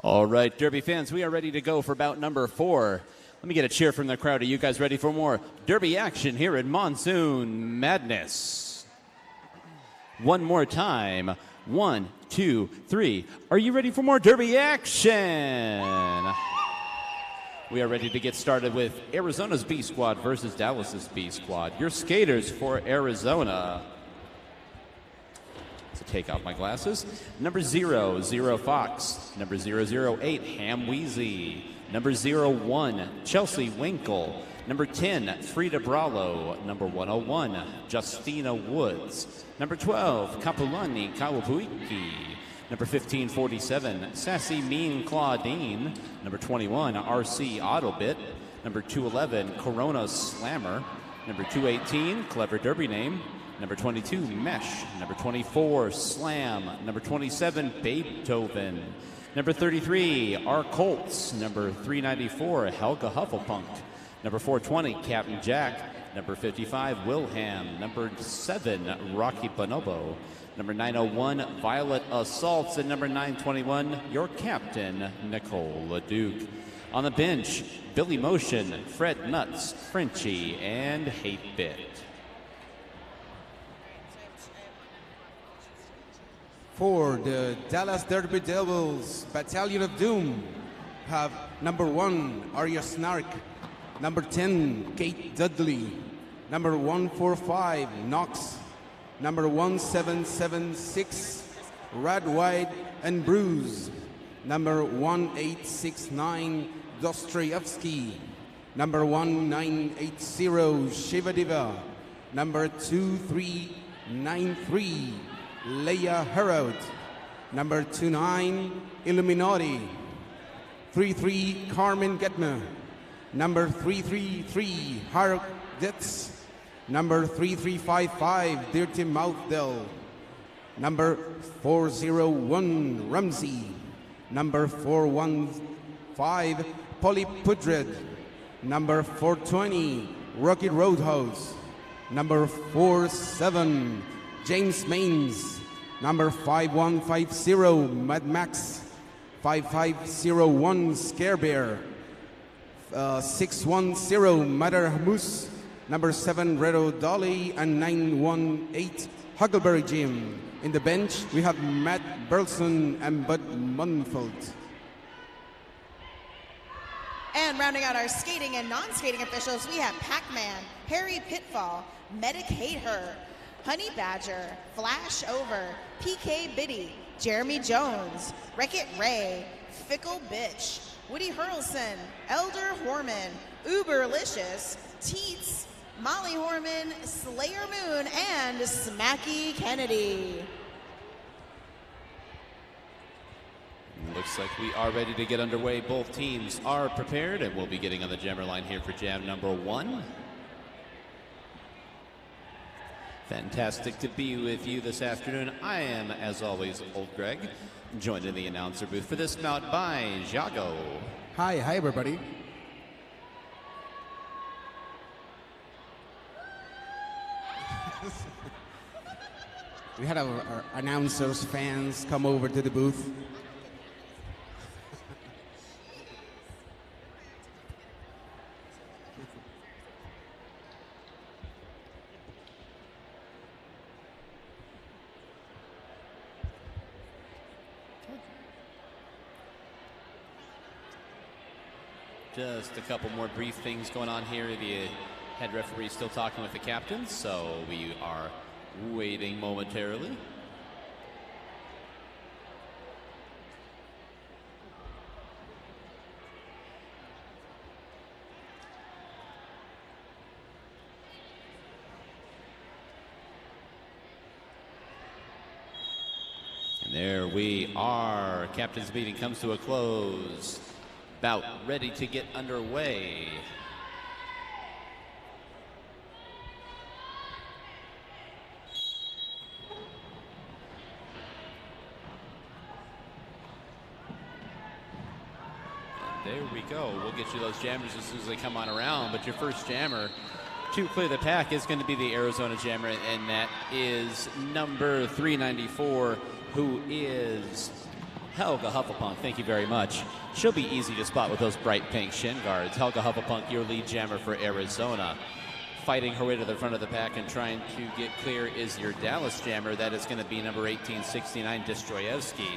All right, Derby fans, we are ready to go for bout number 4. Let me get a cheer from the crowd. Are you guys ready for more Derby action here at Monsoon Madness? One more time. 1, 2, 3. Are you ready for more Derby action? We are ready to get started with Arizona's B Squad versus Dallas's B Squad. Your skaters for Arizona. To take off my glasses. Number 0, Fox. Number 008, Ham Weezy. Number 01, Chelsea Winkle. Number 10, Frida Bralo. Number 101, Justina Woods. Number 12, Kapulani Kawapuiki. Number 1547, Sassy Mean Claudine. Number 21, RC Autobit. Number 211, Corona Slammer. Number 218, Clever Derby Name. Number 22, Mesh. Number 24, Slam. Number 27, Beethoven. Number 33, R. Colts. Number 394, Helga Hufflepunk. Number 420, Captain Jack. Number 55, Wilhelm. Number 7, Rocky Bonobo. Number 901, Violet Assaults. And number 921, your captain, Nicole LeDuc. On the bench, Billy Motion, Fred Nuts, Frenchie, and Hate Bit. For the Dallas Derby Devils, Battalion of Doom, have number 1, Arya Snark, number 10, Kate Dudley, number 145, Knox, number 1776, Rad White and Bruce, number 1869, Dostoyevsky, number 1980, Shiva Diva, number 2393, Leia Herod, number 29, Illuminati, 33, Carmen Getma, number 333, Haruk Ditz, number 3355, Dirty Mouth Del, number 401, Ramsey, number 415, Polly Pudred, number 420, Rocky Roadhouse, number 47, James Maines, number 5150, Mad Max, 5501, Scare Bear, 610, Mother Moose, number 7, Redo Dolly, and 918, Huckleberry Jim. In the bench, we have Matt Burleson and Bud Munfeld. And rounding out our skating and non-skating officials, we have Pac-Man, Harry Pitfall, Medicate Her, Honey Badger, Flash Over, PK Biddy, Jeremy Jones, Wreck-It Ray, Fickle Bitch, Woody Hurlson, Elder Horman, Uberlicious, Teets, Molly Horman, Slayer Moon, and Smacky Kennedy. Looks like we are ready to get underway. Both teams are prepared, and we'll be getting on the jammer line here for jam number 1. Fantastic to be with you this afternoon. I am, as always, Old Greg, joined in the announcer booth for this bout by Jago. Hi everybody. We had our announcers, fans come over to the booth. Just a couple more brief things going on here. The head referee is still talking with the captains, so we are waiting momentarily. And there we are. Captain's meeting comes to a close. Bout ready to get underway. And there we go. We'll get you those jammers as soon as they come on around, but your first jammer to clear the pack is going to be the Arizona jammer, and that is number 394, who is Helga Hufflepunk, thank you very much. She'll be easy to spot with those bright pink shin guards. Helga Hufflepunk, your lead jammer for Arizona. Fighting her way to the front of the pack and trying to get clear is your Dallas jammer. That is going to be number 1869, Destroyevsky.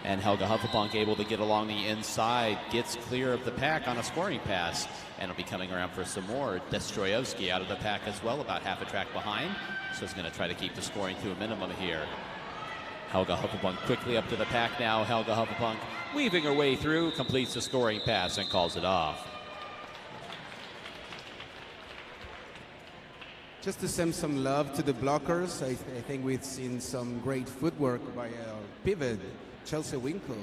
And Helga Hufflepunk able to get along the inside, gets clear of the pack on a scoring pass, and will be coming around for some more. Destroyevsky out of the pack as well, about half a track behind, so he's going to try to keep the scoring to a minimum here. Helga Hufflepunk quickly up to the pack now. Helga Hufflepunk weaving her way through, completes the scoring pass and calls it off. Just to send some love to the blockers, I think we've seen some great footwork by our pivot, Chelsea Winkle.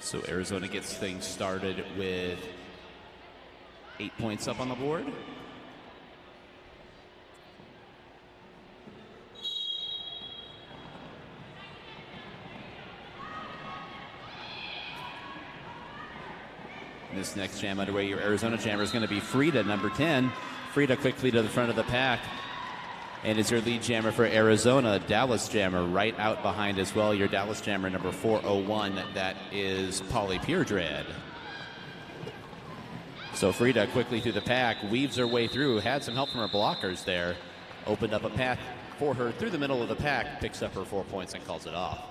So Arizona gets things started with 8 points up on the board. This next jam underway, your Arizona jammer is going to be Frida, number 10. Frida quickly to the front of the pack. And is your lead jammer for Arizona. Dallas jammer right out behind as well. Your Dallas jammer number 401. That is Polly Puredread. So Frida quickly through the pack, weaves her way through, had some help from her blockers there. Opened up a path for her through the middle of the pack, picks up her 4 points and calls it off.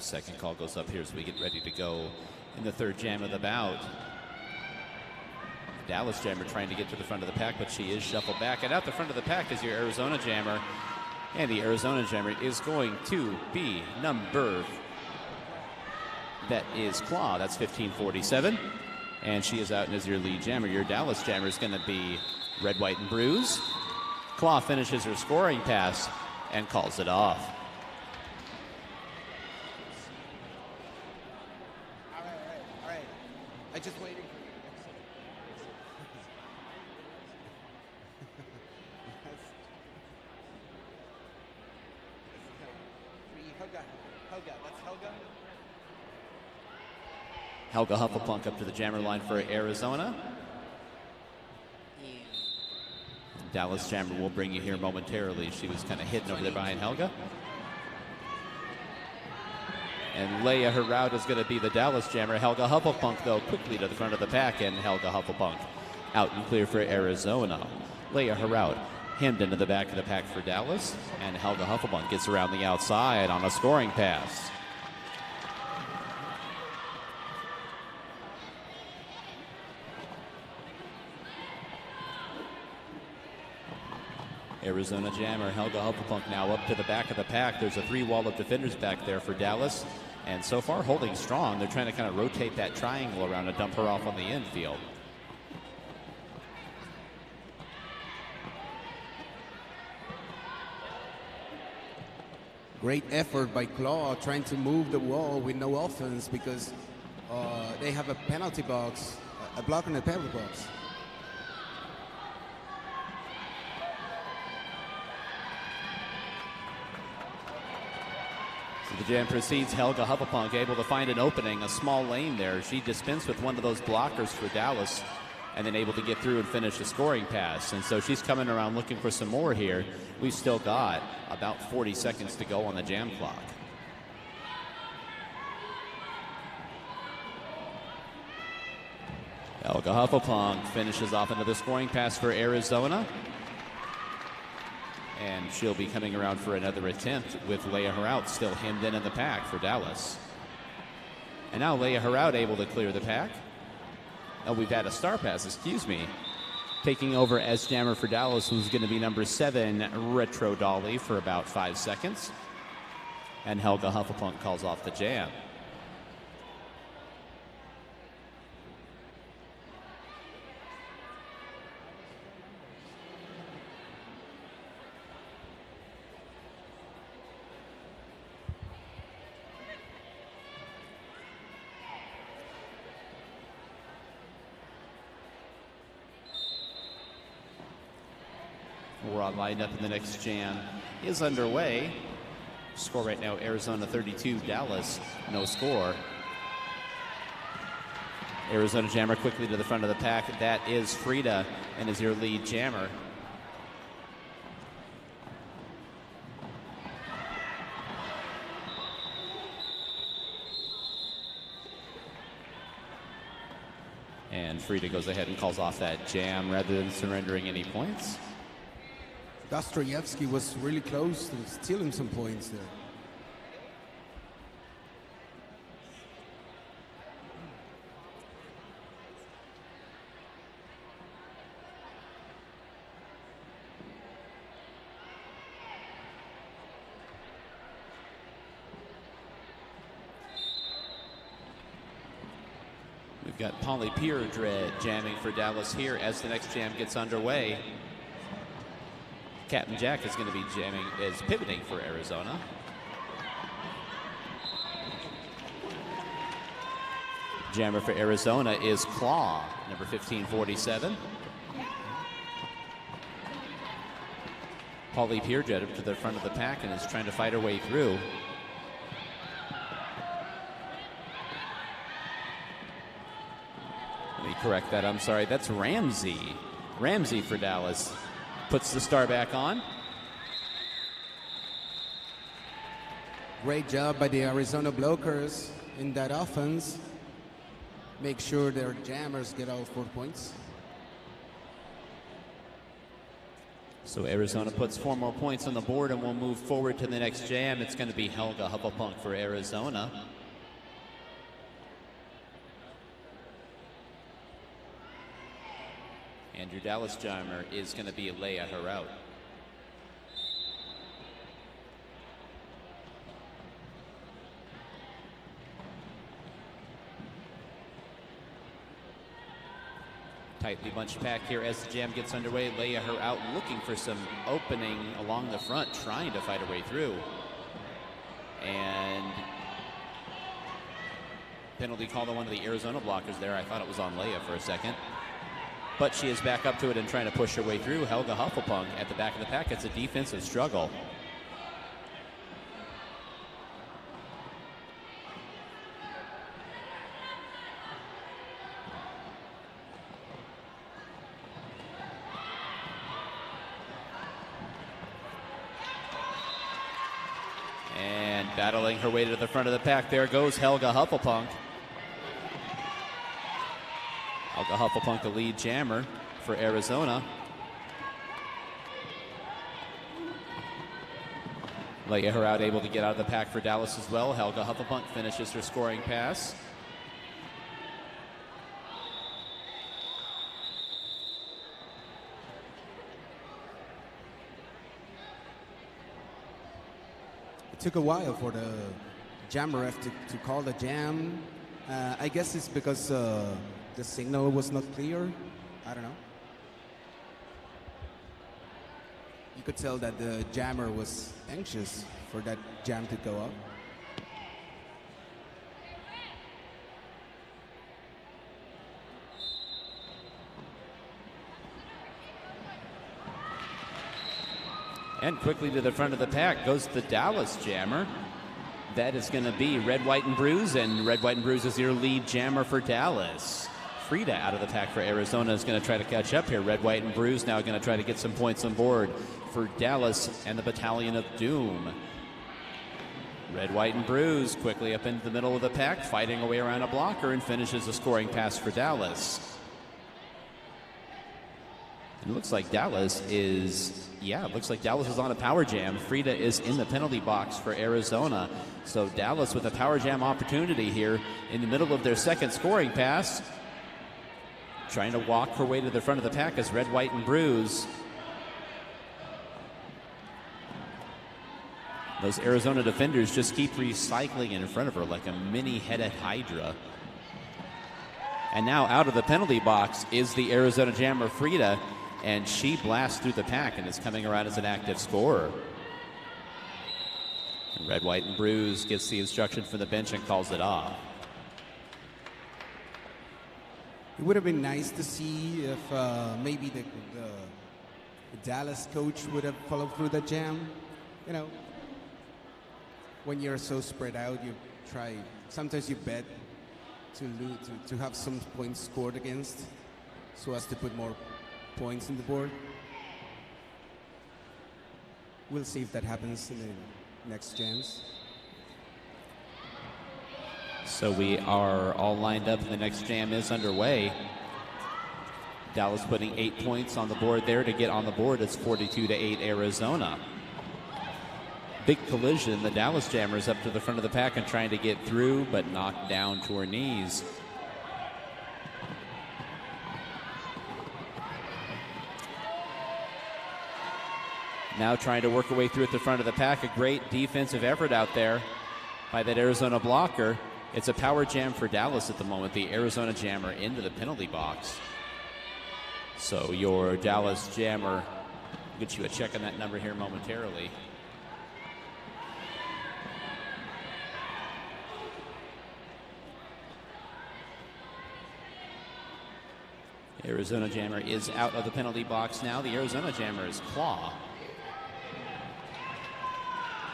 Second call goes up here as we get ready to go in the third jam of the bout. Dallas jammer trying to get to the front of the pack, but she is shuffled back. And out the front of the pack is your Arizona jammer. And the Arizona jammer is going to be number, that is Claw. That's 1547. And she is out and is your lead jammer. Your Dallas jammer is going to be Red, White, and Bruise. Claw finishes her scoring pass and calls it off. Just waiting for you. Helga, that's Helga. Helga Hufflepunk up to the jammer line for Arizona. Dallas jammer will bring you here momentarily. She was kind of hidden over there behind Helga. And Leia Heraud is going to be the Dallas jammer. Helga Hufflepunk, though, quickly to the front of the pack, and Helga Hufflepunk out and clear for Arizona. Leia Heraud hemmed into the back of the pack for Dallas, and Helga Hufflepunk gets around the outside on a scoring pass. Arizona jammer Helga Hufflepunk now up to the back of the pack. There's a three wall of defenders back there for Dallas, and so far holding strong. They're trying to kind of rotate that triangle around and dump her off on the infield. Great effort by Claw trying to move the wall with no offense because they have a penalty box, a block in the penalty box. The jam proceeds. Helga Hufflepunk able to find an opening, a small lane there. She dispensed with one of those blockers for Dallas and then able to get through and finish the scoring pass. And so she's coming around looking for some more here. We've still got about 40 seconds to go on the jam clock. Helga Hufflepunk finishes off another scoring pass for Arizona. And she'll be coming around for another attempt with Leia Heraud still hemmed in the pack for Dallas. And now Leia Heraud able to clear the pack. Oh, we've had a star pass, excuse me. Taking over as jammer for Dallas, who's going to be number 7, Retro Dolly, for about 5 seconds. And Helga Hufflepunk calls off the jam. We're all lined up, and the next jam is underway. Score right now, Arizona 32, Dallas no score. Arizona jammer quickly to the front of the pack. That is Frida, and is your lead jammer. And Frida goes ahead and calls off that jam rather than surrendering any points. Dostoyevsky was really close to stealing some points there. We've got Polly Puredred jamming for Dallas here as the next jam gets underway. Captain Jack is going to be jamming, is pivoting for Arizona. Jammer for Arizona is Claw, number 1547. Polly Puredred up to the front of the pack and is trying to fight her way through. Let me correct that, I'm sorry, that's Ramsey. Ramsey for Dallas. Puts the star back on. Great job by the Arizona Blokers in that offense. Make sure their jammers get all 4 points. So Arizona puts 4 more points on the board and will move forward to the next jam. It's going to be Helga Hufflepunk for Arizona. And your Dallas jammer is going to be Leia Heraut. Tightly bunched pack here as the jam gets underway. Leia Heraut looking for some opening along the front, trying to fight her way through. And penalty called on one of the Arizona blockers there. I thought it was on Leia for a second. But she is back up to it and trying to push her way through. Helga Hufflepunk at the back of the pack. It's a defensive struggle. And battling her way to the front of the pack. There goes Helga Hufflepunk. Helga Hufflepunk, the lead jammer for Arizona. Leia Heraut able to get out of the pack for Dallas as well. Helga Hufflepunk finishes her scoring pass. It took a while for the jammer ref to call the jam. I guess it's because the signal was not clear. I don't know. You could tell that the jammer was anxious for that jam to go up. And quickly to the front of the pack goes the Dallas jammer. That is going to be Red, White, and Bruise, and Red, White, and Bruise is your lead jammer for Dallas. Frida out of the pack for Arizona is going to try to catch up here. Red, White, and Bruise now going to try to get some points on board for Dallas and the Battalion of Doom. Red, White, and Bruise quickly up into the middle of the pack, fighting away around a blocker, and finishes a scoring pass for Dallas. It looks like Dallas is, it looks like Dallas is on a power jam. Frida is in the penalty box for Arizona. So Dallas with a power jam opportunity here in the middle of their second scoring pass. Trying to walk her way to the front of the pack as Red, White, and Bruise. Those Arizona defenders just keep recycling in front of her like a mini-headed Hydra. And now out of the penalty box is the Arizona jammer Frida, and she blasts through the pack and is coming around as an active scorer. And Red, White, and Bruise gets the instruction from the bench and calls it off. It would have been nice to see if maybe the Dallas coach would have followed through the jam. You know, when you're so spread out, you try, sometimes you bet to have some points scored against so as to put more points in the board. We'll see if that happens in the next jams. So we are all lined up and the next jam is underway. Dallas putting 8 points on the board there to get on the board. It's 42-8 Arizona. Big collision. The Dallas Jammers up to the front of the pack and trying to get through, but knocked down to her knees. Now trying to work her way through at the front of the pack. A great defensive effort out there by that Arizona blocker. It's a power jam for Dallas at the moment. The Arizona Jammer into the penalty box. So your Dallas Jammer, I'll get you a check on that number here momentarily. Arizona Jammer is out of the penalty box now. The Arizona Jammer is Claw.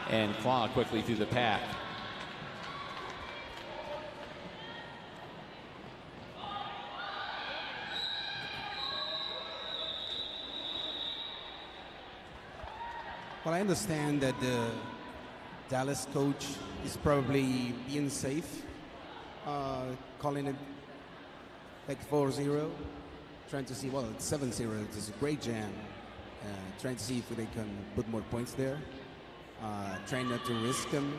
And Claw quickly through the pack. Well, I understand that the Dallas coach is probably being safe, calling it like 4-0, trying to see, well, it's 7-0, it's a great jam, trying to see if they can put more points there, trying not to risk them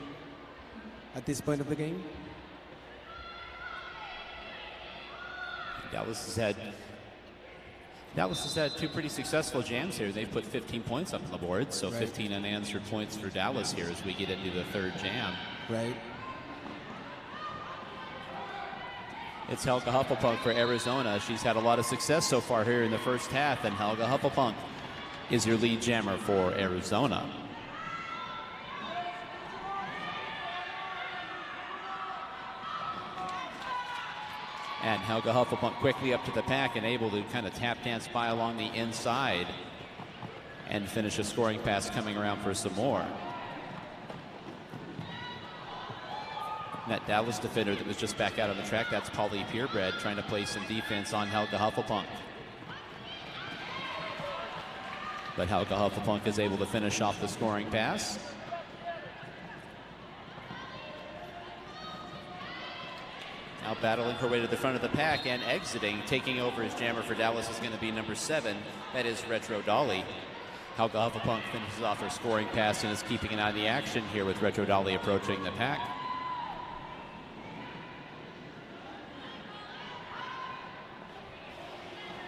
at this point of the game. Dallas has had two pretty successful jams here. They've put 15 points up on the board, so right. 15 unanswered points for Dallas here as we get into the third jam. Right. It's Helga Hufflepunk for Arizona. She's had a lot of success so far here in the first half, and Helga Hufflepunk is your lead jammer for Arizona. And Helga Hufflepunk quickly up to the pack and able to kind of tap dance by along the inside and finish a scoring pass coming around for some more. And that Dallas defender that was just back out on the track, that's Polly Purebred trying to play some defense on Helga Hufflepunk. But Helga Hufflepunk is able to finish off the scoring pass. Now battling her way to the front of the pack and exiting, taking over as jammer for Dallas is going to be number 7. That is Retro Dolly. Helga Hufflepunk finishes off her scoring pass and is keeping an eye on the action here with Retro Dolly approaching the pack.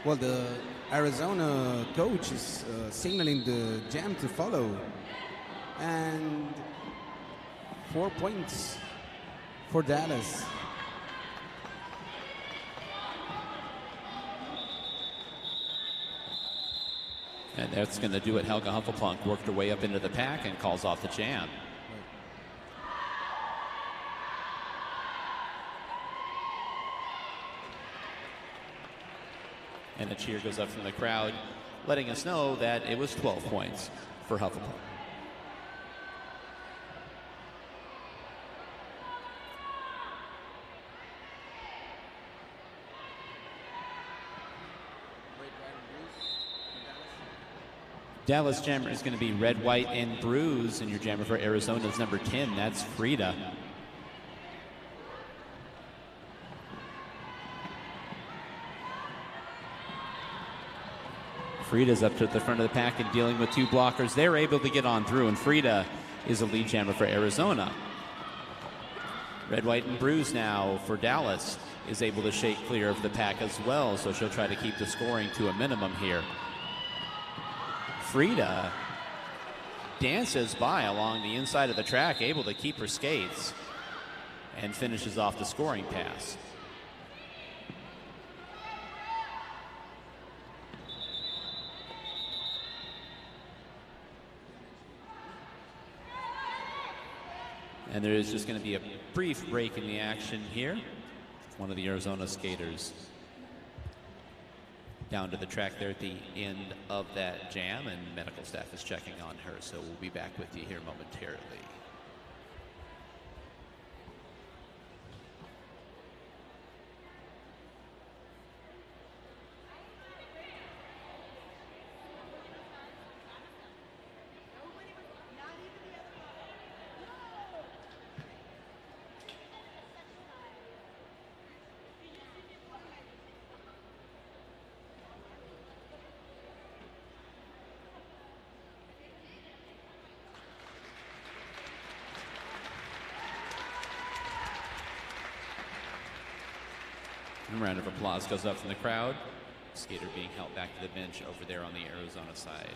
Well, the Arizona coach is signaling the jam to follow. And 4 points for Dallas. And that's going to do it. Helga Hufflepunk worked her way up into the pack and calls off the jam. And a cheer goes up from the crowd, letting us know that it was 12 points for Hufflepunk. Dallas jammer is going to be Red, White, and Bruise, and your jammer for Arizona is number 10. That's Frida. Frida's up to the front of the pack and dealing with two blockers. They're able to get on through, and Frida is a lead jammer for Arizona. Red, White, and Bruise now for Dallas is able to shake clear of the pack as well, so she'll try to keep the scoring to a minimum here. Frida dances by along the inside of the track, able to keep her skates, and finishes off the scoring pass. And there is just going to be a brief break in the action here. One of the Arizona skaters down to the track there at the end of that jam, and medical staff is checking on her, so we'll be back with you here momentarily. A round of applause goes up from the crowd. Skater being held back to the bench over there on the Arizona side.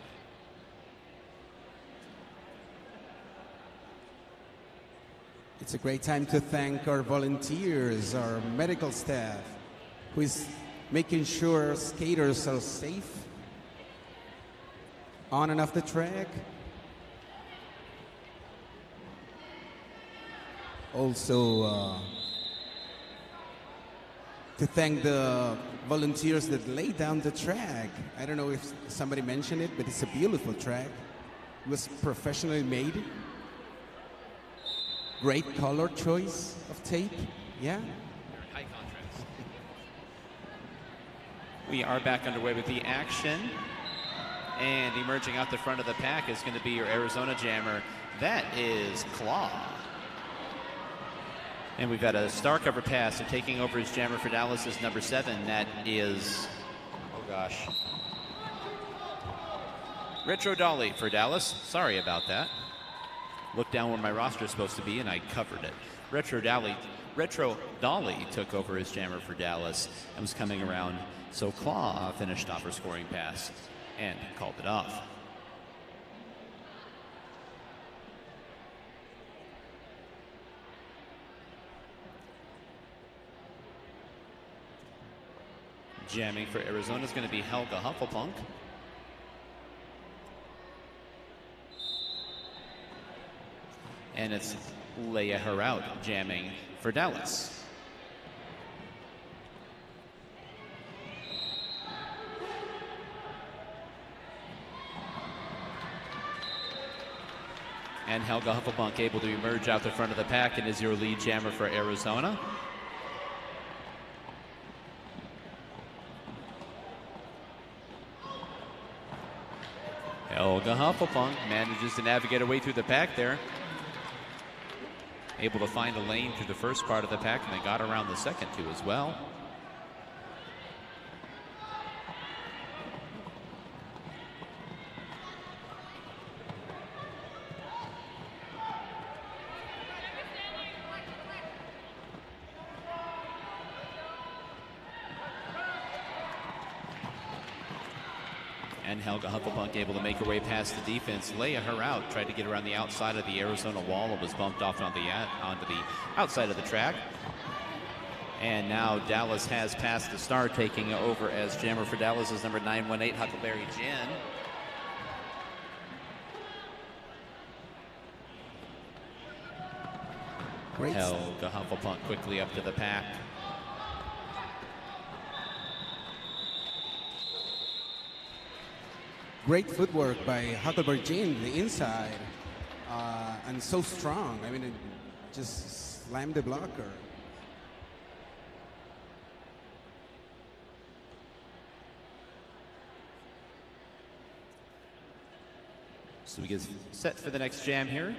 It's a great time to thank our volunteers, our medical staff, who is making sure skaters are safe on and off the track. Also, to thank the volunteers that lay down the track. I don't know if somebody mentioned it, but it's a beautiful track. It was professionally made. Great color choice of tape. Yeah. High contrast. We are back underway with the action. And emerging out the front of the pack is going to be your Arizona jammer. That is Claw. And we've got a star cover pass, and taking over his jammer for Dallas is number 7. That is, oh gosh, Retro Dolly for Dallas. Sorry about that. Looked down where my roster is supposed to be, and I covered it. Retro Dolly took over his jammer for Dallas and was coming around. So Claw finished off her scoring pass and called it off. Jamming for Arizona is going to be Helga Hufflepunk. And it's Leia Heraut jamming for Dallas. And Helga Hufflepunk able to emerge out the front of the pack and is your lead jammer for Arizona. Helga Hufflepunk manages to navigate her way through the pack there. Able to find a lane through the first part of the pack, and they got around the second two as well. And Helga Hufflepunk able to make her way past the defense. Leia Heraut tried to get around the outside of the Arizona wall and was bumped off onto the outside of the track. And now Dallas has passed the star, taking over as jammer for Dallas is number 918, Huckleberry Jen. Great. Helga Hufflepunk quickly up to the pack. Great footwork by Huckleberry Jean, the inside, and so strong. I mean, it just slammed the blocker. So we get set for the next jam here.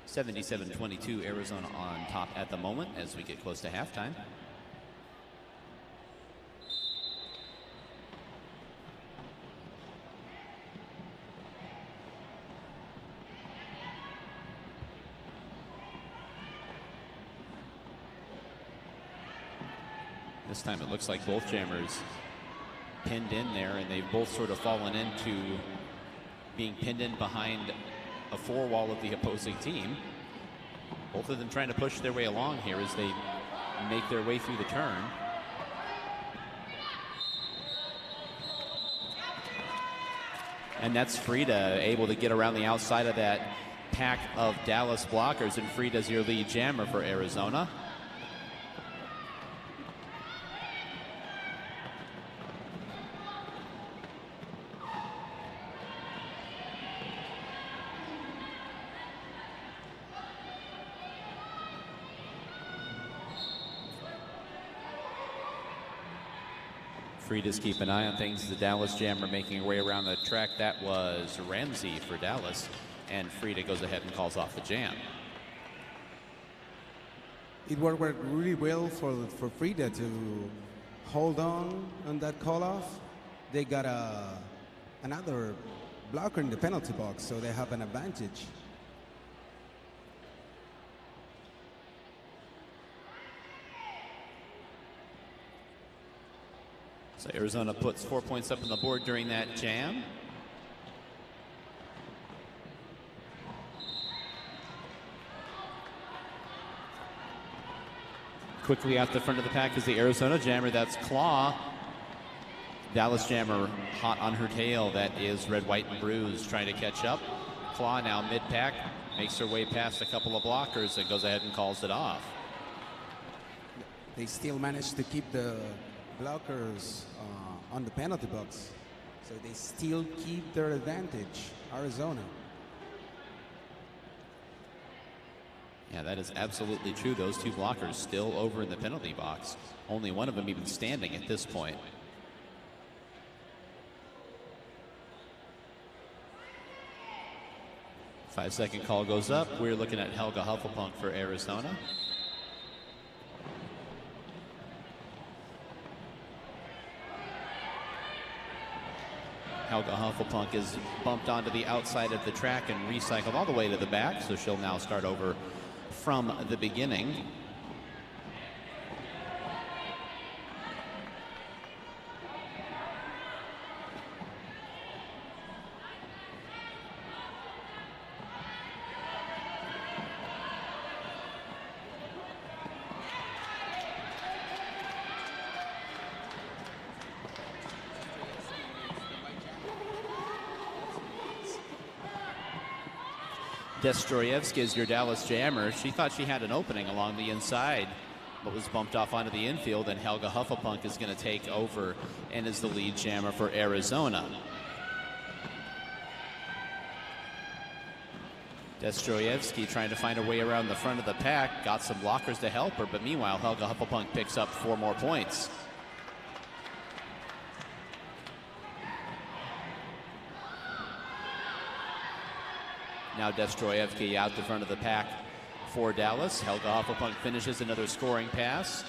77-22, Arizona on top at the moment as we get close to halftime. This time it looks like both jammers pinned in there, and they've both sort of fallen into being pinned in behind a four wall of the opposing team. Both of them trying to push their way along here as they make their way through the turn. And that's Frida able to get around the outside of that pack of Dallas blockers, and Frida's your lead jammer for Arizona. Frida's keep an eye on things. The Dallas Jammer making her way around the track. That was Ramsey for Dallas. And Frida goes ahead and calls off the jam. It worked really well for Frida to hold on that call-off. They got another blocker in the penalty box, so they have an advantage. So Arizona puts 4 points up on the board during that jam. Quickly out the front of the pack is the Arizona Jammer. That's Claw. Dallas Jammer hot on her tail. That is Red, White, and Bruised trying to catch up. Claw now mid-pack, makes her way past a couple of blockers and goes ahead and calls it off. They still managed to keep the blockers on the penalty box, so they still keep their advantage, Arizona. Yeah, that is absolutely true. Those two blockers still over in the penalty box. Only one of them even standing at this point. Five-second call goes up. We're looking at Helga Hufflepunk for Arizona. Helga Hufflepunk is bumped onto the outside of the track and recycled all the way to the back, so she'll now start over from the beginning. Destroyevsky is your Dallas Jammer. She thought she had an opening along the inside, but was bumped off onto the infield, and Helga Hufflepunk is going to take over and is the lead jammer for Arizona. Destroyevsky trying to find a way around the front of the pack, got some blockers to help her, but meanwhile Helga Hufflepunk picks up 4 more points. Now Destroyevsky out the front of the pack for Dallas. Helga Hufflepunk finishes another scoring pass.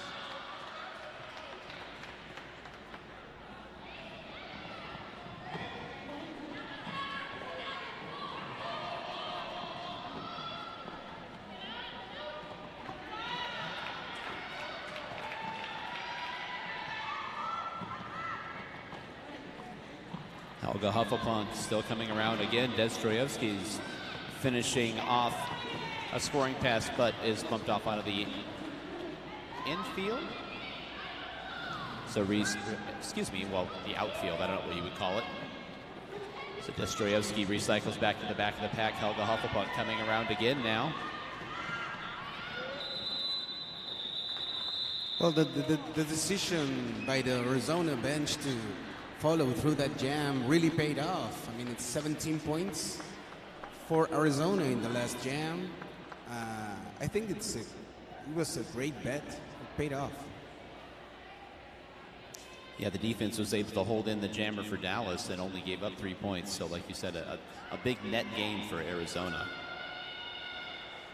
Helga Hufflepunk still coming around again. Destroyevsky's finishing off a scoring pass, but is bumped off onto the infield. So the outfield, I don't know what you would call it. So Destroyevsky recycles back to the back of the pack. Helga Hufflepunk coming around again now. Well, the decision by the Arizona bench to follow through that jam really paid off. I mean, it's 17 points for Arizona in the last jam. I think it was a great bet. It paid off. Yeah, the defense was able to hold in the jammer for Dallas and only gave up 3 points. So like you said, a big net gain for Arizona.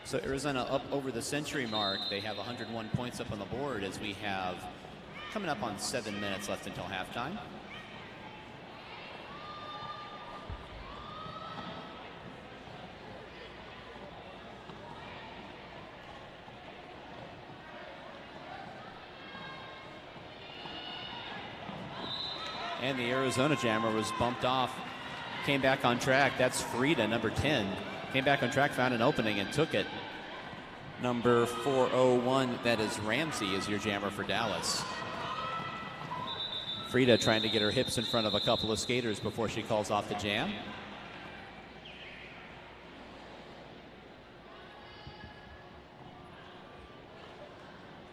So Arizona up over the century mark. They have 101 points up on the board as we have coming up on 7 minutes left until halftime. And the Arizona jammer was bumped off, came back on track. That's Frida, number 10. Came back on track, found an opening, and took it. Number 401, that is Ramsey, is your jammer for Dallas. Frida trying to get her hips in front of a couple of skaters before she calls off the jam.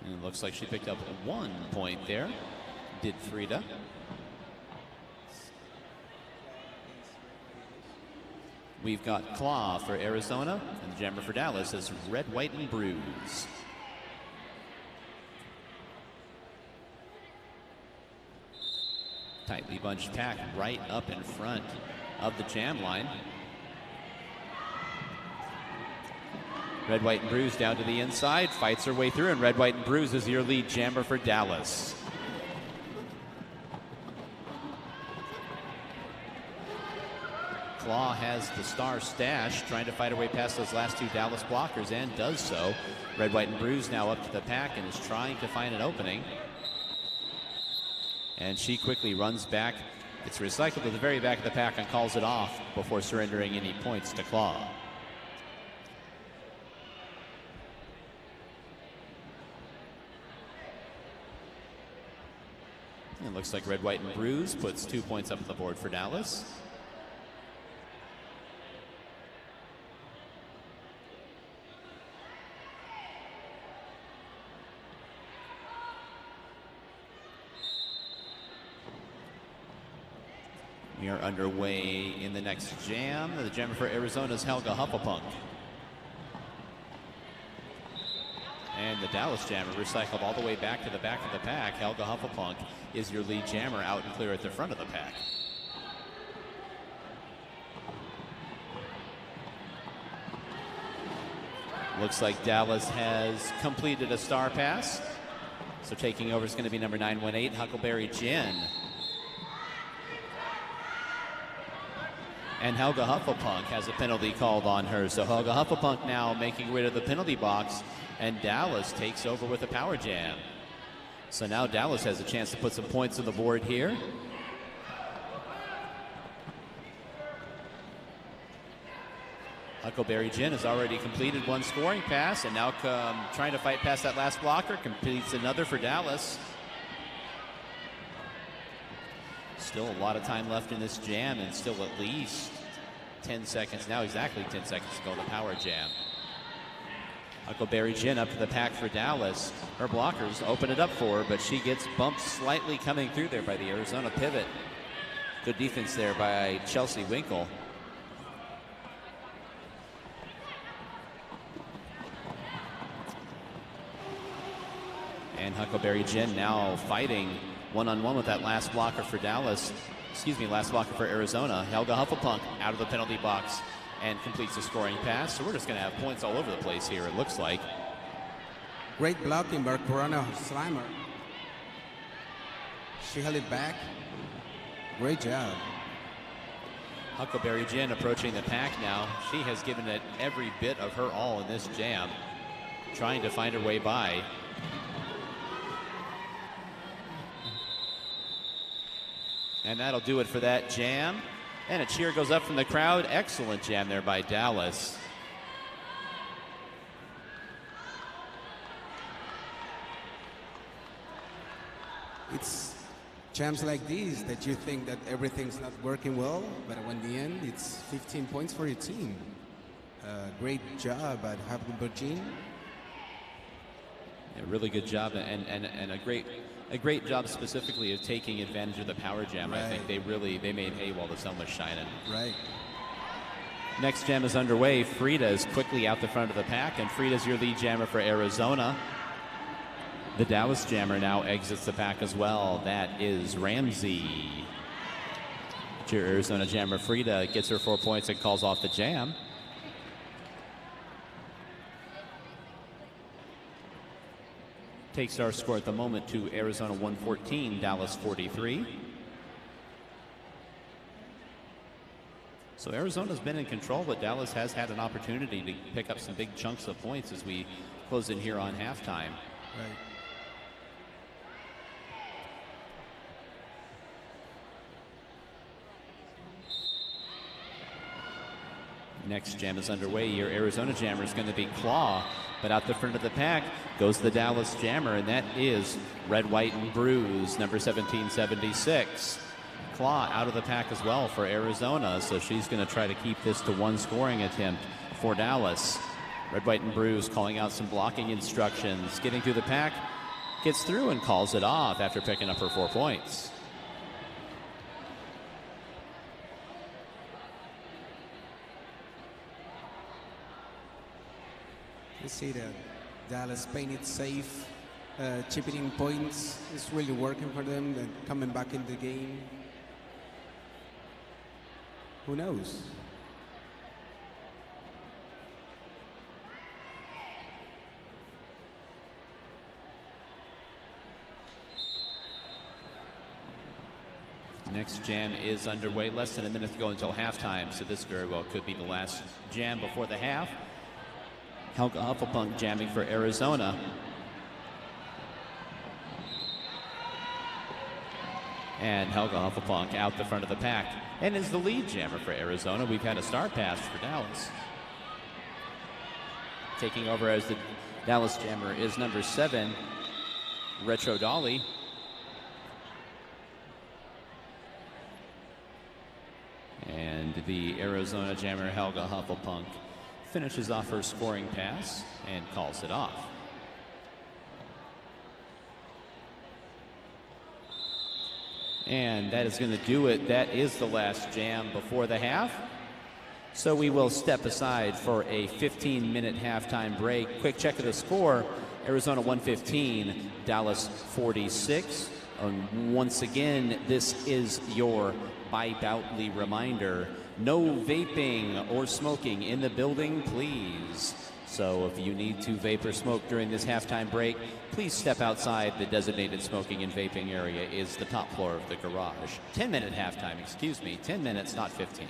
And it looks like she picked up 1 point there, did Frida. We've got Claw for Arizona, and the jammer for Dallas is Red, White, and Bruise. Tightly bunched pack right up in front of the jam line. Red, White, and Bruise down to the inside, fights her way through, and Red, White, and Bruise is your lead jammer for Dallas. Claw has the star stash, trying to fight her way past those last two Dallas blockers, and does so. Red, White, and Bruise now up to the pack and is trying to find an opening. And she quickly runs back. It's recycled to the very back of the pack and calls it off before surrendering any points to Claw. It looks like Red, White, and Bruise puts 2 points up on the board for Dallas. We are underway in the next jam. The jammer for Arizona is Helga Hufflepunk. And the Dallas jammer recycled all the way back to the back of the pack. Helga Hufflepunk is your lead jammer, out and clear at the front of the pack. Looks like Dallas has completed a star pass. So taking over is going to be number 918, Huckleberry Gin. And Helga Hufflepunk has a penalty called on her. So Helga Hufflepunk now making way to the penalty box, and Dallas takes over with a power jam. So now Dallas has a chance to put some points on the board here. Huckleberry Gin has already completed one scoring pass, and now trying to fight past that last blocker, completes another for Dallas. Still a lot of time left in this jam, and still at least 10 seconds, now exactly 10 seconds to go in the power jam. Huckleberry Gin up to the pack for Dallas. Her blockers open it up for her, but she gets bumped slightly coming through there by the Arizona pivot. Good defense there by Chelsea Winkle. And Huckleberry Gin now fighting one-on-one with that last blocker for Dallas. Last blocker for Arizona. Helga Hufflepunk out of the penalty box and completes the scoring pass. So we're just going to have points all over the place here, it looks like. Great blocking by Corona Slimer. She held it back. Great job. Huckleberry Gin approaching the pack now. She has given it every bit of her all in this jam, trying to find her way by. And that'll do it for that jam. And a cheer goes up from the crowd. Excellent jam there by Dallas. It's jams like these that you think that everything's not working well, but when in the end, it's 15 points for your team. Great job at Huckleberry Gin. A really good job, and a great job specifically of taking advantage of the power jam. Right. I think they made hay while the sun was shining. Right. Next jam is underway. Frida is quickly out the front of the pack, and Frida's your lead jammer for Arizona. The Dallas jammer now exits the pack as well. That is Ramsey. Your Arizona jammer Frida gets her 4 points and calls off the jam. Takes our score at the moment to Arizona 114, Dallas 43. So Arizona's been in control, but Dallas has had an opportunity to pick up some big chunks of points as we close in here on halftime. Right. Next jam is underway. Your Arizona jammer is going to be Claw, but out the front of the pack goes the Dallas jammer, and that is Red, White, and Bruise, number 1776. Claw out of the pack as well for Arizona, so she's going to try to keep this to one scoring attempt for Dallas. Red, White, and Bruise calling out some blocking instructions, getting through the pack, gets through and calls it off after picking up her 4 points. You see that Dallas playing it safe, chipping in points is really working for them, and coming back in the game. Who knows? Next jam is underway. Less than a minute to go until halftime, so this very well could be the last jam before the half. Helga Hufflepunk jamming for Arizona. And Helga Hufflepunk out the front of the pack and is the lead jammer for Arizona. We've had a star pass for Dallas. Taking over as the Dallas jammer is number 7, Retro Dolly. And the Arizona jammer Helga Hufflepunk finishes off her scoring pass and calls it off. And that is going to do it. That is the last jam before the half. So we will step aside for a 15-minute halftime break. Quick check of the score. Arizona 115, Dallas 46. Once again, this is your bi-boutly reminder. No vaping or smoking in the building, please. So if you need to vape or smoke during this halftime break, please step outside. The designated smoking and vaping area is the top floor of the garage. 10-minute halftime, excuse me. 10 minutes, not 15.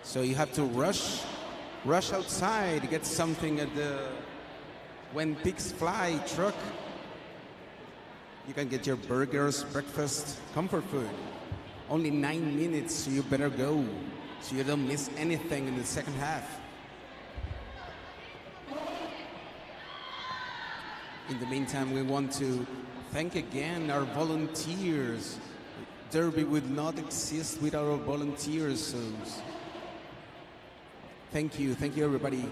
So you have to rush outside, get something at the When Pigs Fly truck. You can get your burgers, breakfast, comfort food. Only 9 minutes, so you better go, so you don't miss anything in the second half. In the meantime, we want to thank again our volunteers. Derby would not exist without our volunteers, so thank you everybody.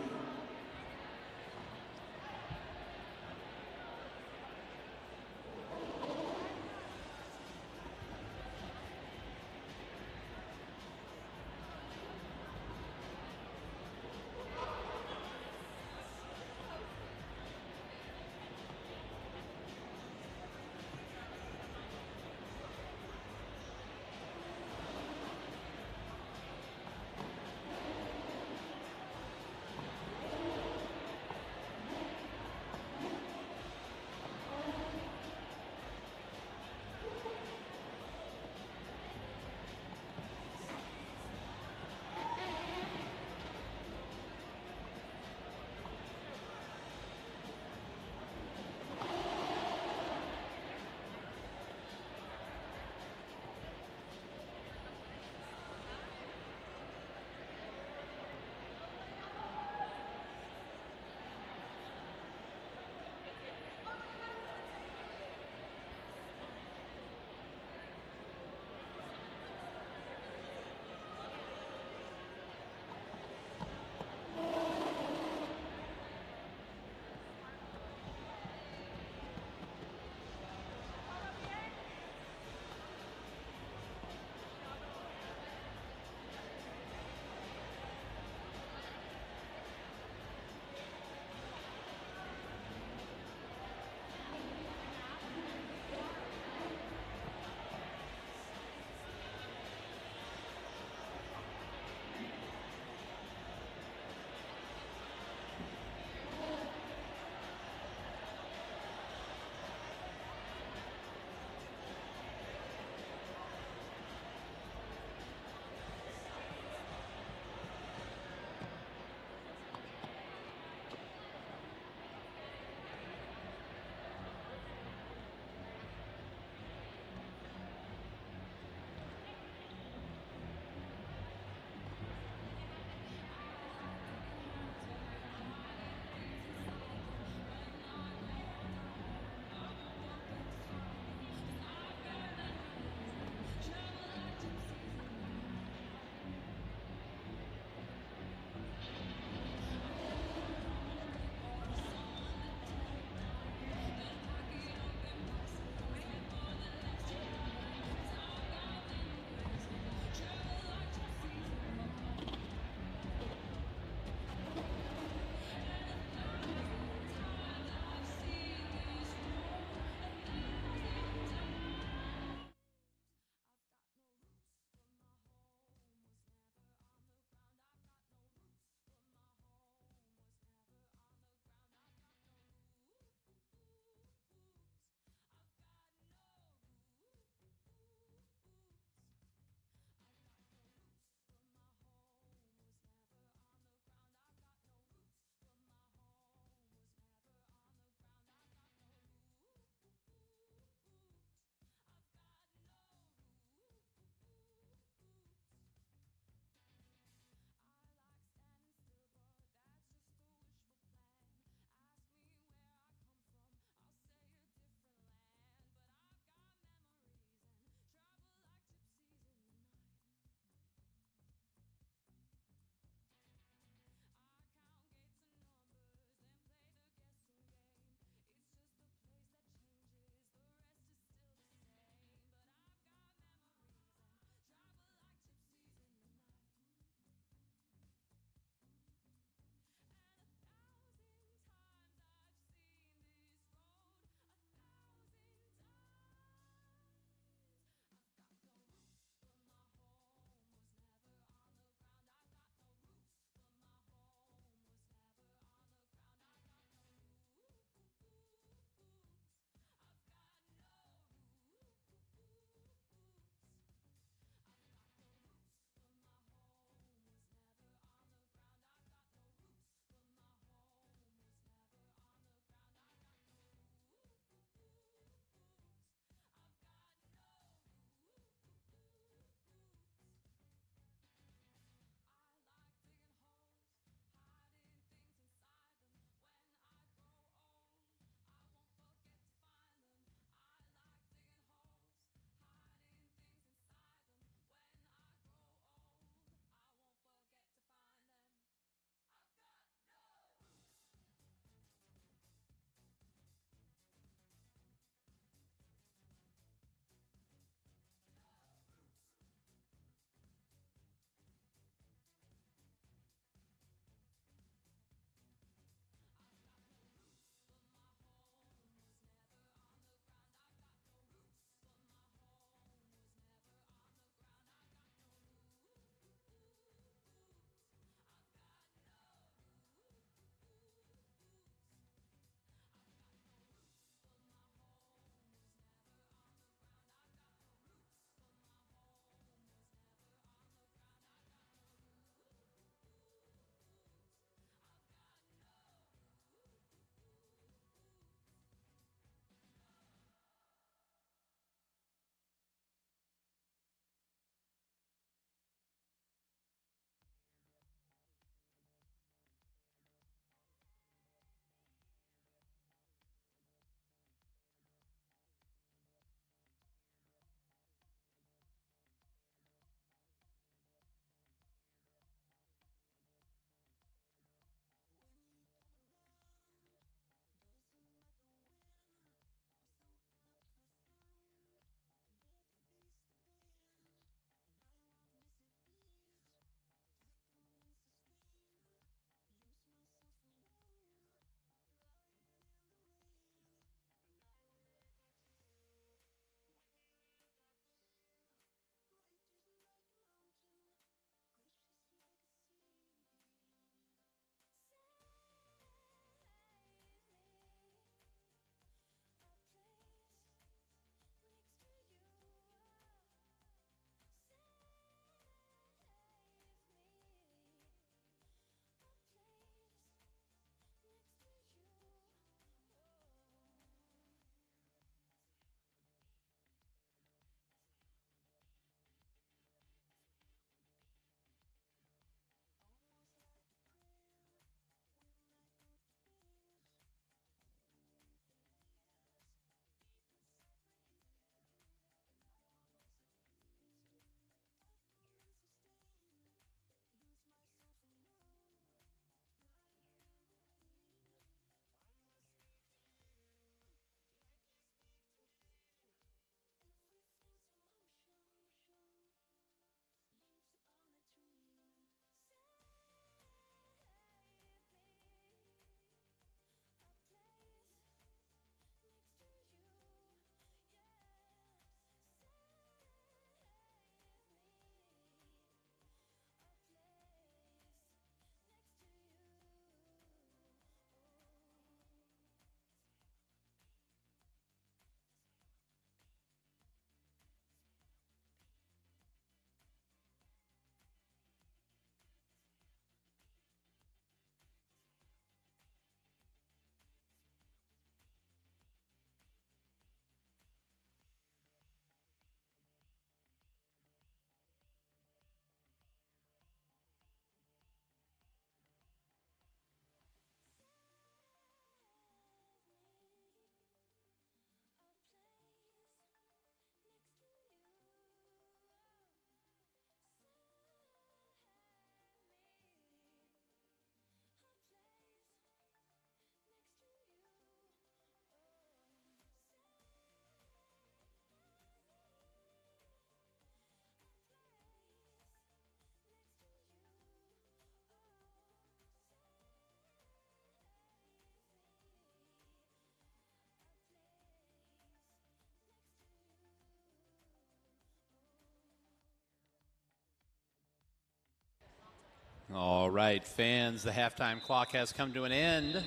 All right, fans, the halftime clock has come to an end.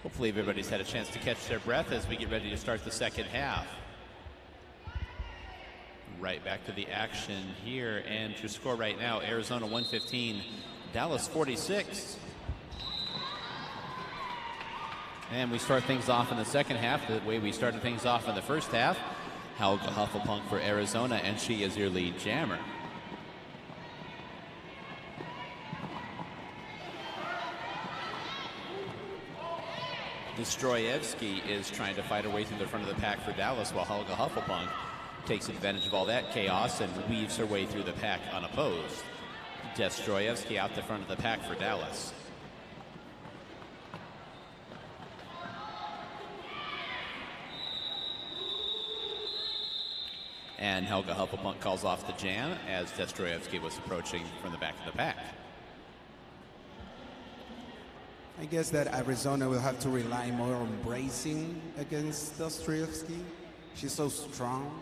Hopefully everybody's had a chance to catch their breath as we get ready to start the second half. Right back to the action here, and to score right now, Arizona 115, Dallas 46. And we start things off in the second half the way we started things off in the first half. Helga Hufflepunk for Arizona, and she is your lead jammer. Destroyevsky is trying to fight her way through the front of the pack for Dallas, while Helga Hufflepunk takes advantage of all that chaos and weaves her way through the pack unopposed. Destroyevsky out the front of the pack for Dallas. And Helga Hufflepunk calls off the jam as Destroyevsky was approaching from the back of the pack. I guess that Arizona will have to rely more on bracing against Dostoevsky. She's so strong.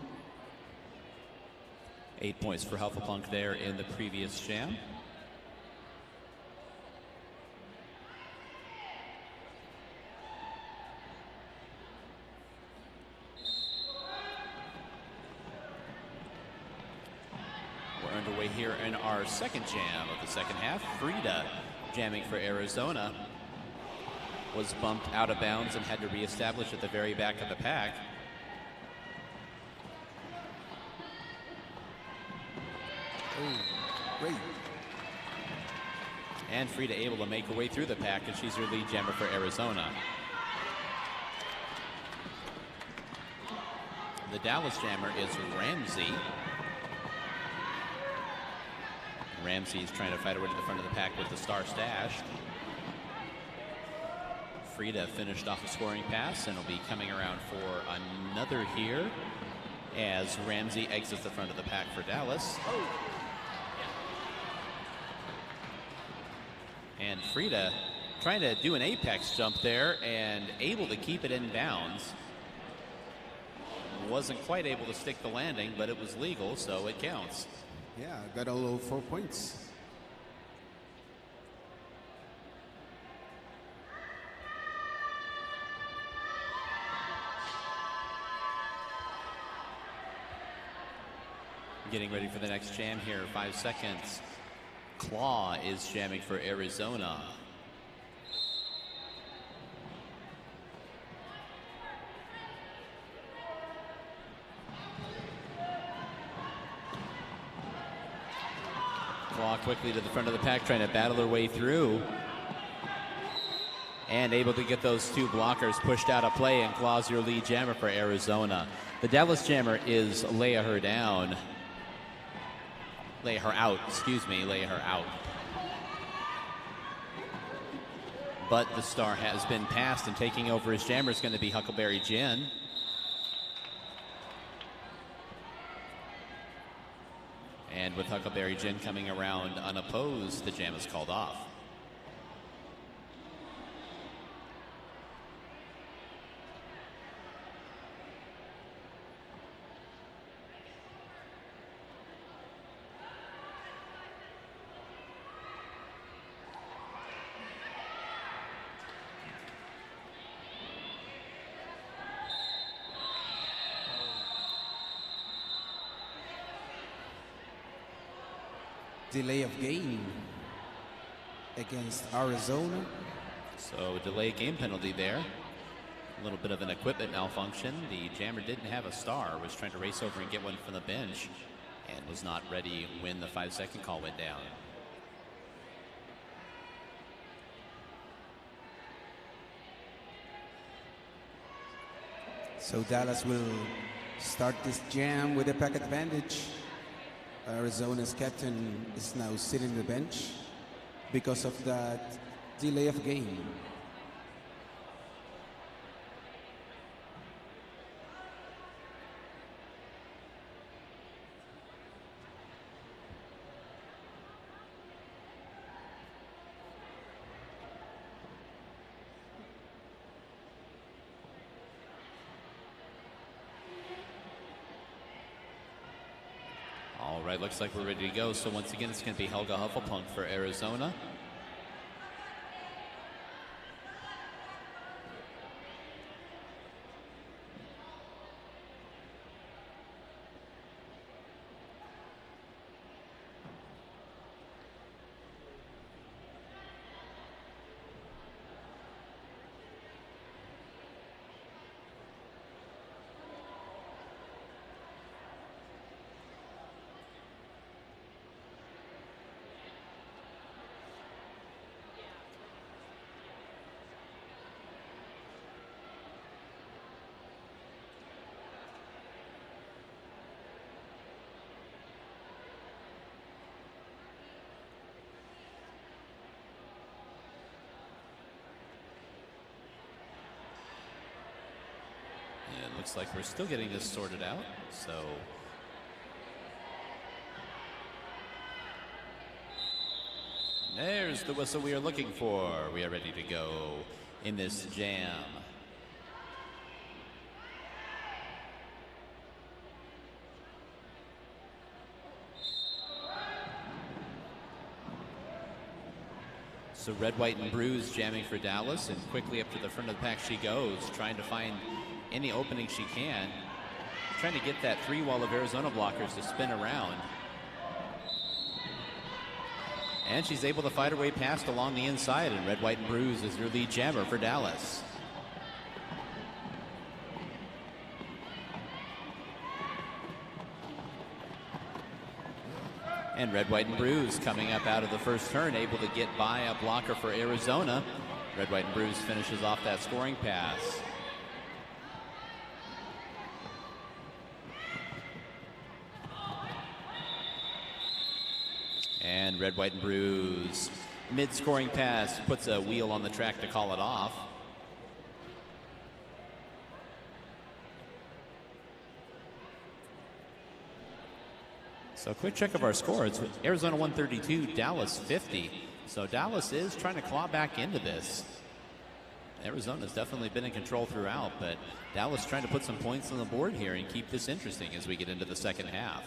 8 points for Hufflepunk there in the previous jam. We're underway here in our second jam of the second half. Frida jamming for Arizona was bumped out of bounds and had to reestablish at the very back of the pack. Oh, great. And Frida able to make her way through the pack, and she's your lead jammer for Arizona. The Dallas jammer is Ramsey. Ramsey's trying to fight her way to the front of the pack with the star stash. Frida finished off a scoring pass and will be coming around for another here as Ramsey exits the front of the pack for Dallas. And Frida trying to do an apex jump there and able to keep it in bounds. Wasn't quite able to stick the landing, but it was legal, so it counts. Yeah, got all 4 points. Getting ready for the next jam here, 5 seconds. Claw is jamming for Arizona. Claw quickly to the front of the pack, trying to battle her way through. And able to get those two blockers pushed out of play, and Claw's your lead jammer for Arizona. The Dallas jammer is lay her down. Lay her out, excuse me, lay her out. But the star has been passed, and taking over as jammer is going to be Huckleberry Jin. And with Huckleberry Jin coming around unopposed, the jam is called off. Delay of game against Arizona. So delay game penalty there. A little bit of an equipment malfunction. The jammer didn't have a star, was trying to race over and get one from the bench, and was not ready when the 5-second call went down. So Dallas will start this jam with a pack advantage. Arizona's captain is now sitting on the bench because of that delay of game. All right, looks like we're ready to go. So once again, it's going to be Helga Hufflepunk for Arizona. It looks like we're still getting this sorted out. So there's the whistle we are looking for. We are ready to go in this jam. So red, white, and bruise jamming for Dallas, and quickly up to the front of the pack she goes, trying to find any opening she can, trying to get that three wall of Arizona blockers to spin around. And she's able to fight her way past along the inside, and red, white, and bruise is her lead jammer for Dallas. And red, white, and bruise coming up out of the first turn, able to get by a blocker for Arizona. Red, white, and bruise finishes off that scoring pass. And red, white, and bruise, mid-scoring pass, puts a wheel on the track to call it off. So quick check of our scores. Arizona 132, Dallas 50. So Dallas is trying to claw back into this. Arizona's definitely been in control throughout, but Dallas trying to put some points on the board here and keep this interesting as we get into the second half.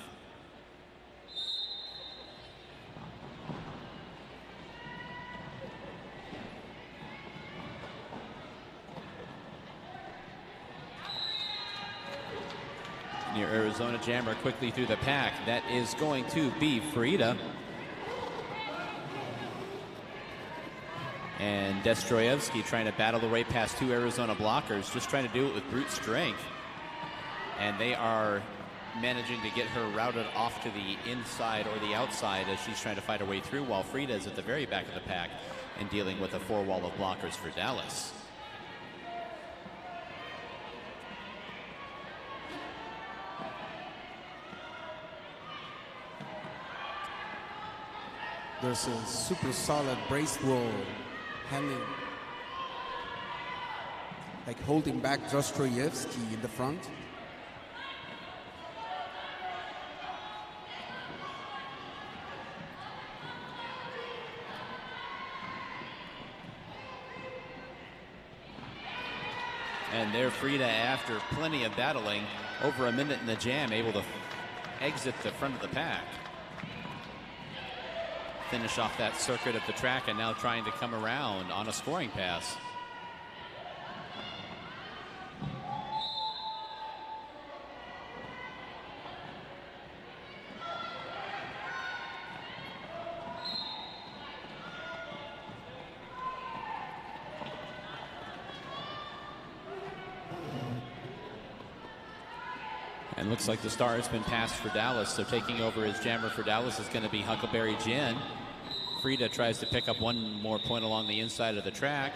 Near Arizona jammer quickly through the pack. That is going to be Frida. And Destroyevsky trying to battle the way past two Arizona blockers, just trying to do it with brute strength. And they are managing to get her routed off to the inside or the outside as she's trying to fight her way through, while Frida is at the very back of the pack and dealing with a four wall of blockers for Dallas. There's a super solid braced roll handling, like holding back Dostroyevsky in the front. And there Frida, after plenty of battling, over a minute in the jam, able to exit the front of the pack. Finish off that circuit at the track, and now trying to come around on a scoring pass. And looks like the star has been passed for Dallas, so taking over as jammer for Dallas is going to be Huckleberry Jen. Frida tries to pick up one more point along the inside of the track.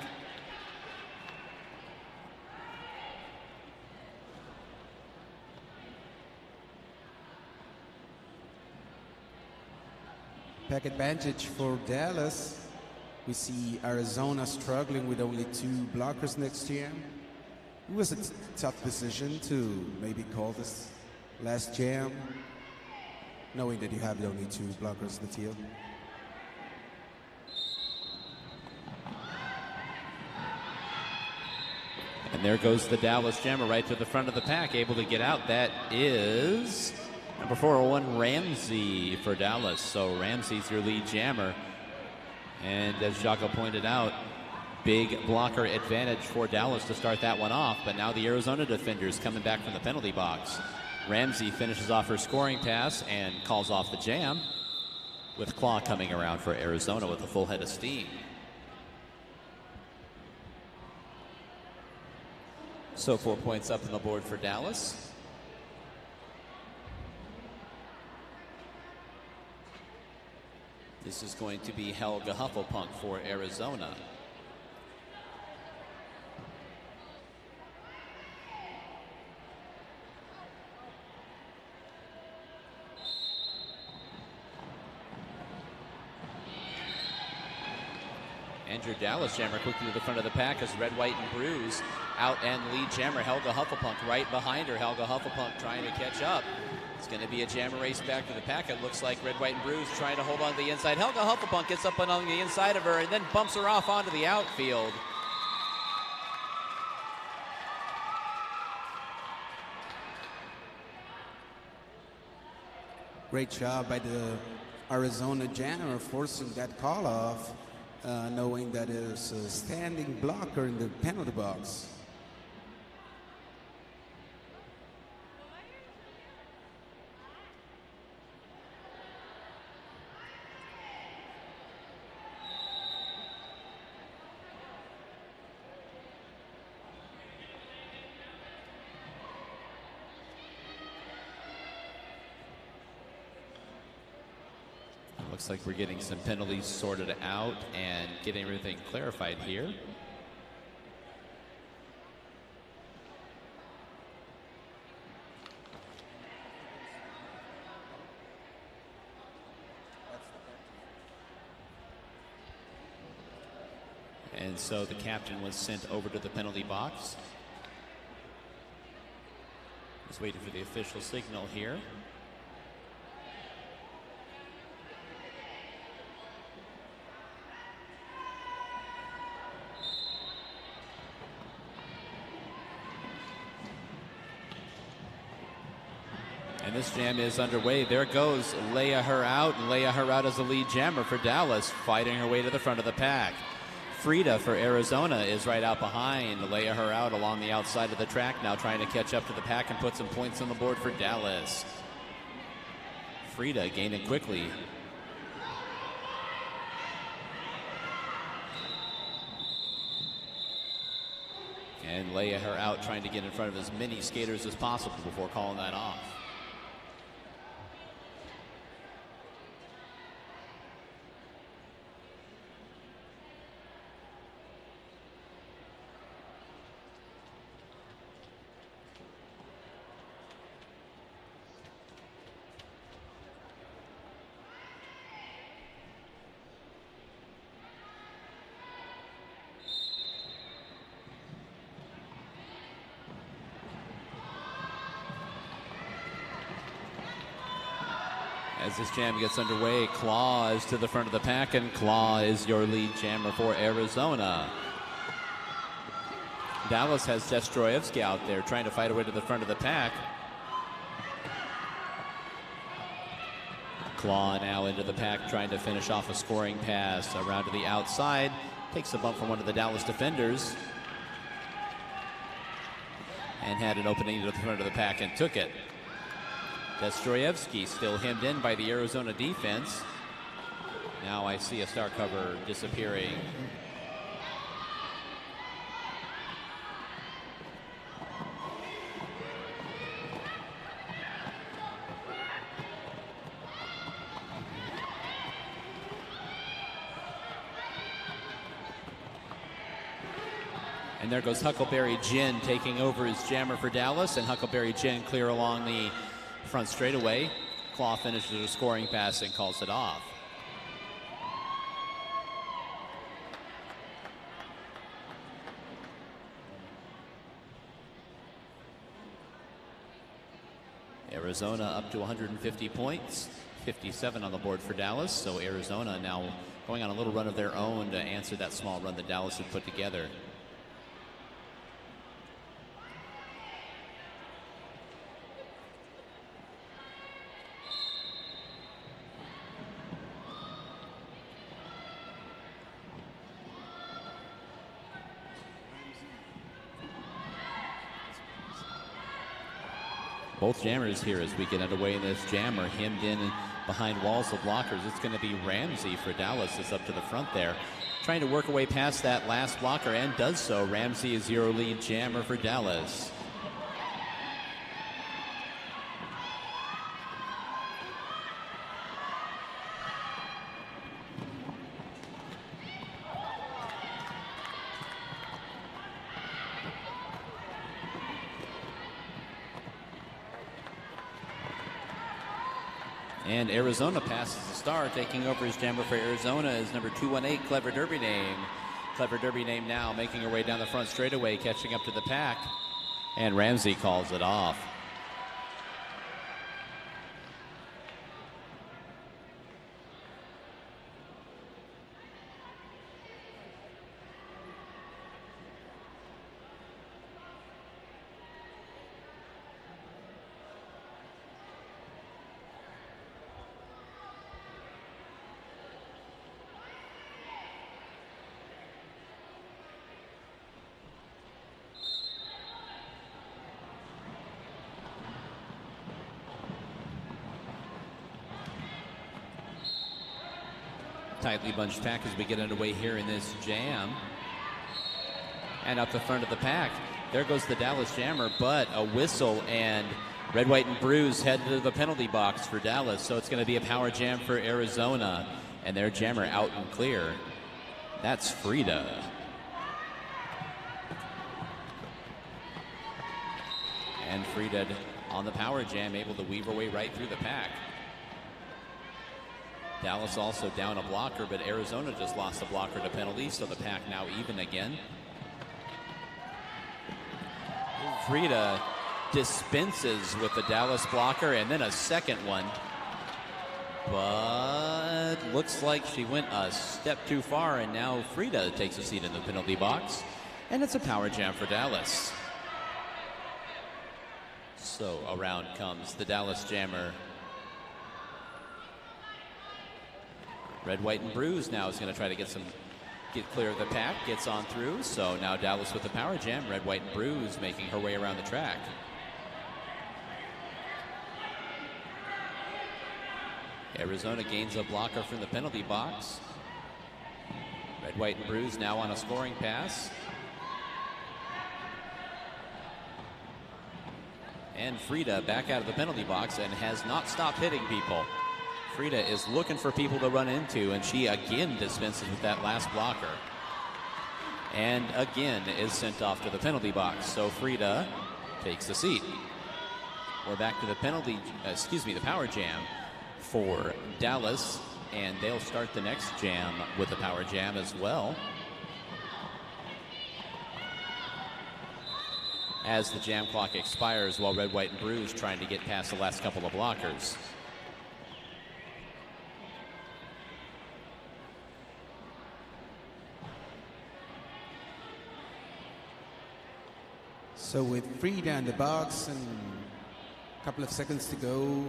Pack advantage for Dallas. We see Arizona struggling with only two blockers next year. It was a tough decision to maybe call this last jam, knowing that you have only two blockers in the field. And there goes the Dallas jammer right to the front of the pack, able to get out. That is Number 401, Ramsey for Dallas. So Ramsey's your lead jammer. And as Jaco pointed out, big blocker advantage for Dallas to start that one off. But now the Arizona defenders coming back from the penalty box. Ramsey finishes off her scoring pass and calls off the jam, with Claw coming around for Arizona with a full head of steam. So 4 points up on the board for Dallas. This is going to be Helga Hufflepunk for Arizona. And your Dallas jammer quickly to the front of the pack as Red, White, and Bruise out and lead jammer Helga Hufflepunk right behind her. Helga Hufflepunk trying to catch up. It's going to be a jammer race back to the pack. It looks like Red, White, and Bruise trying to hold on to the inside. Helga Hufflepunk gets up on the inside of her and then bumps her off onto the outfield. Great job by the Arizona jammer forcing that call off, knowing that there's a standing blocker in the penalty box. Looks like we're getting some penalties sorted out and getting everything clarified here. And so the captain was sent over to the penalty box. Just waiting for the official signal here. And this jam is underway. There goes Leia Her Out. And Leia Her Out as the lead jammer for Dallas, fighting her way to the front of the pack. Frida for Arizona is right out behind. Leia Her Out along the outside of the track now, trying to catch up to the pack and put some points on the board for Dallas. Frida gaining quickly. And Leia Her Out trying to get in front of as many skaters as possible before calling that off. As this jam gets underway, Claw is to the front of the pack, and Claw is your lead jammer for Arizona. Dallas has Destroyevsky out there trying to fight her way to the front of the pack. Claw now into the pack, trying to finish off a scoring pass around to the outside. Takes a bump from one of the Dallas defenders. And had an opening to the front of the pack and took it. Destroyevsky still hemmed in by the Arizona defense. Now I see a star cover disappearing. And there goes Huckleberry Gin taking over as jammer for Dallas, and Huckleberry Gin clear along the front straightaway. Claw finishes a scoring pass and calls it off. Arizona up to 150 points, 57 on the board for Dallas. So Arizona now going on a little run of their own to answer that small run that Dallas had put together. Both jammers here as we get underway in this jam are hemmed in behind walls of blockers. It's going to be Ramsey for Dallas that's up to the front there, trying to work her way past that last blocker, and does so. Ramsey is zero lead jammer for Dallas. And Arizona passes the star. Taking over as jammer for Arizona is number 218, Clever Derby Name. Clever Derby Name now making her way down the front straightaway, catching up to the pack. And Ramsey calls it off. Tightly bunched pack as we get underway here in this jam. And up the front of the pack, there goes the Dallas jammer, but a whistle, and Red, White, and Bruise head to the penalty box for Dallas. So it's going to be a power jam for Arizona, and their jammer out and clear. That's Frida. And Frida on the power jam, able to weave her way right through the pack. Dallas also down a blocker, but Arizona just lost a blocker to penalty, so the pack now even again. Frida dispenses with the Dallas blocker, and then a second one. But looks like she went a step too far, and now Frida takes a seat in the penalty box, and it's a power jam for Dallas. So around comes the Dallas jammer. Red, White, and Bruise now is going to try to get clear of the pack, gets on through. So now Dallas with the power jam. Red, White, and Bruise making her way around the track. Arizona gains a blocker from the penalty box. Red, White, and Bruise now on a scoring pass. And Frida back out of the penalty box and has not stopped hitting people. Frida is looking for people to run into, and she again dispenses with that last blocker. And again is sent off to the penalty box. So Frida takes the seat. We're back to the the power jam for Dallas, and they'll start the next jam with the power jam as well. As the jam clock expires while Red, White, and Bruise trying to get past the last couple of blockers. So with Frida in the box and a couple of seconds to go,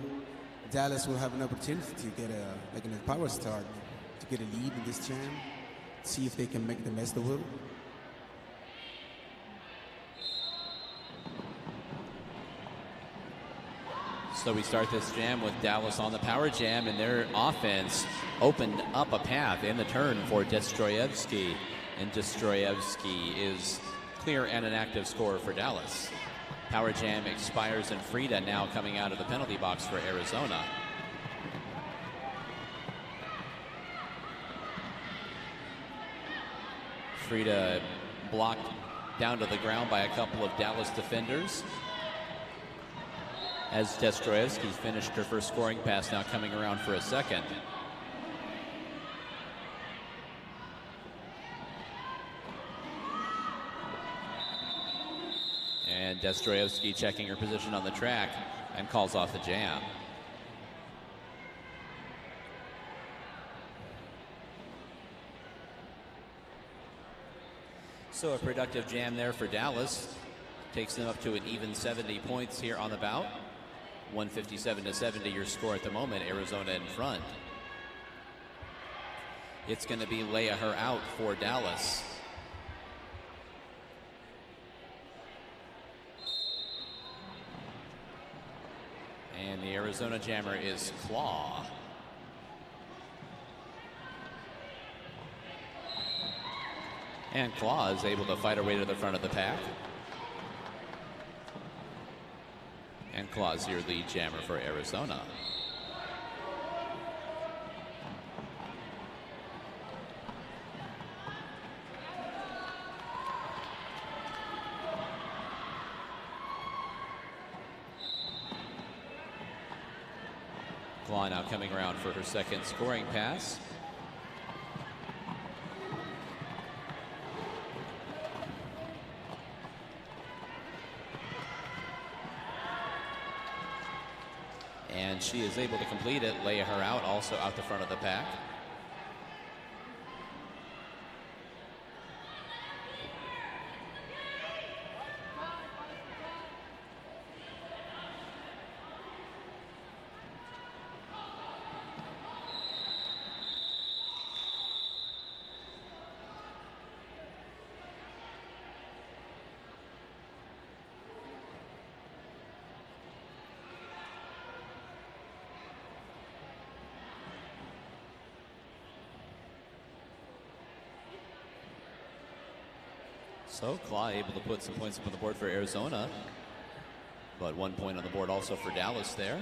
Dallas will have an opportunity to get a power start, to get a lead in this jam, see if they can make the best of it. So we start this jam with Dallas on the power jam, and their offense opened up a path in the turn for Destroyevsky. And Destroyevsky is clear and an active scorer for Dallas. Power jam expires, and Frida now coming out of the penalty box for Arizona. Frida blocked down to the ground by a couple of Dallas defenders. As Destroyevsky's finished her first scoring pass, now coming around for a second. And Destroyevsky checking her position on the track and calls off the jam. So a productive jam there for Dallas. Takes them up to an even 70 points here on the bout. 157-70 your score at the moment. Arizona in front. It's going to be Leia her out for Dallas. And the Arizona jammer is Claw. And Claw is able to fight her way to the front of the pack. And Claw's your lead jammer for Arizona. Claw now coming around for her second scoring pass. And she is able to complete it, lay her out, also out the front of the pack. So Claw able to put some points up on the board for Arizona, but 1 point on the board also for Dallas there.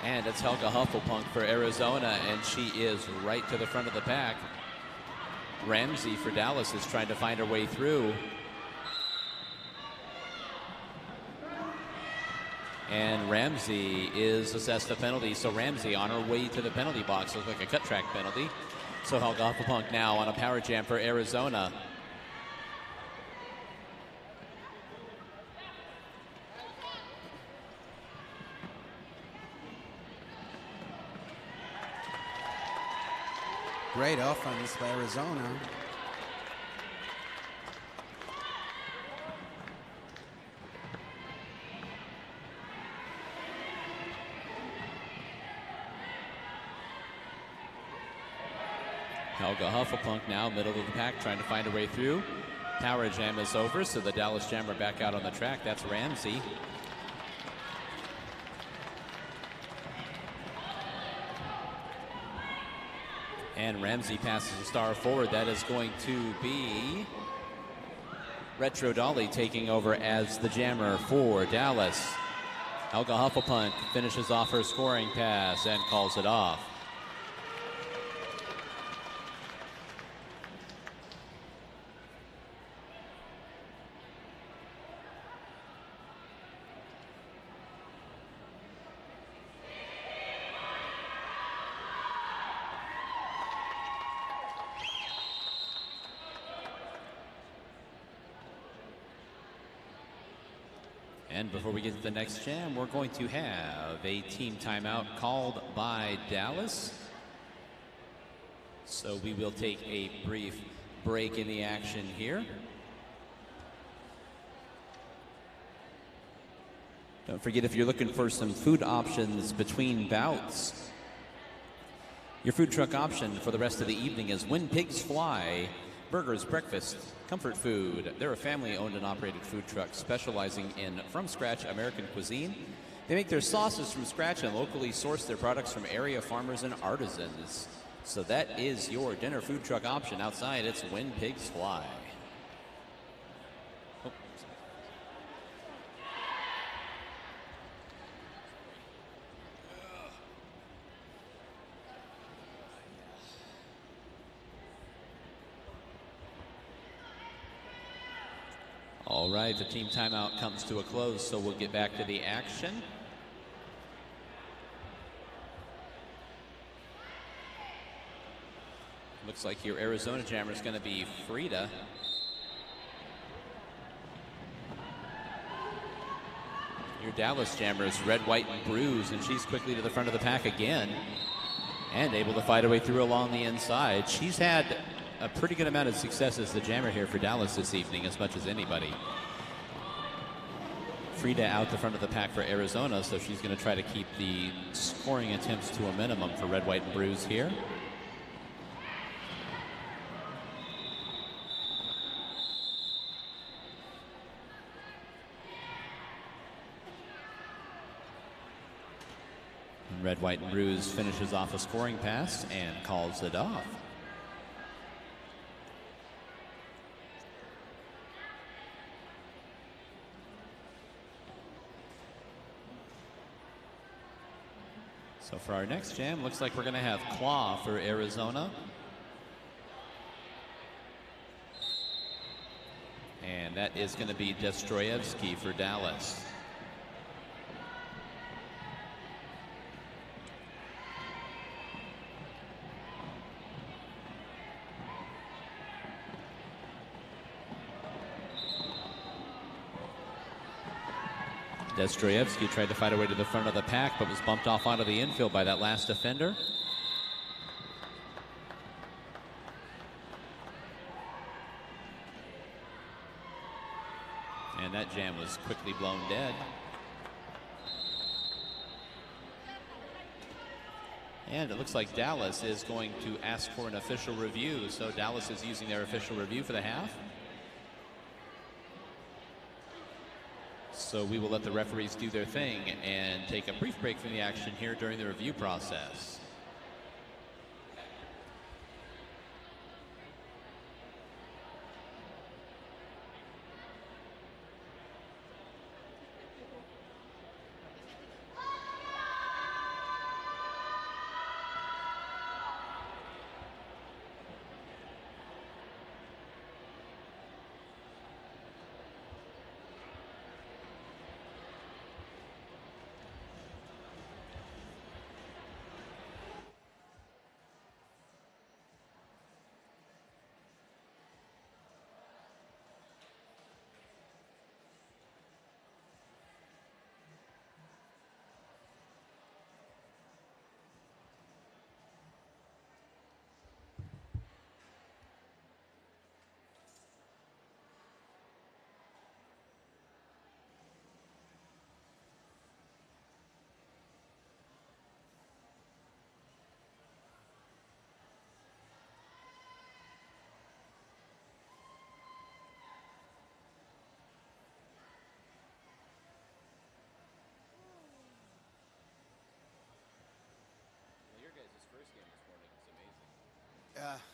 And it's Helga Hufflepunk for Arizona, and she is right to the front of the pack. Ramsey for Dallas is trying to find her way through. And Ramsey is assessed a penalty, so Ramsey on her way to the penalty box. Looks like a cut track penalty. So Helga Hufflepunk now on a power jam for Arizona. Great offense by Arizona. Helga Hufflepunk now middle of the pack trying to find her way through. Power jam is over, so the Dallas jammer back out on the track. That's Ramsey. And Ramsey passes a star forward. That is going to be Retro Dolly taking over as the jammer for Dallas. Helga Hufflepunk finishes off her scoring pass and calls it off. And before we get to the next jam, we're going to have a team timeout called by Dallas. So we will take a brief break in the action here. Don't forget, if you're looking for some food options between bouts, your food truck option for the rest of the evening is When Pigs Fly. Burgers, breakfast, comfort food. They're a family-owned and operated food truck specializing in from-scratch American cuisine. They make their sauces from scratch and locally source their products from area farmers and artisans. So that is your dinner food truck option outside. It's When Pigs Fly. Oh. All right, the team timeout comes to a close, so we'll get back to the action. Looks like your Arizona jammer is going to be Frida. Your Dallas jammer is red, white, and bruised, and she's quickly to the front of the pack again and able to fight her way through along the inside. She's had a pretty good amount of success as the jammer here for Dallas this evening, as much as anybody. Frida out the front of the pack for Arizona, so she's going to try to keep the scoring attempts to a minimum for Red, White, and Bruise here. And Red, White, and Bruise finishes off a scoring pass and calls it off. So for our next jam, looks like we're going to have Claw for Arizona. And that is going to be Destroyevsky for Dallas. Destroyevsky tried to fight her way to the front of the pack, but was bumped off onto the infield by that last defender. And that jam was quickly blown dead. And it looks like Dallas is going to ask for an official review. So Dallas is using their official review for the half. So we will let the referees do their thing and take a brief break from the action here during the review process.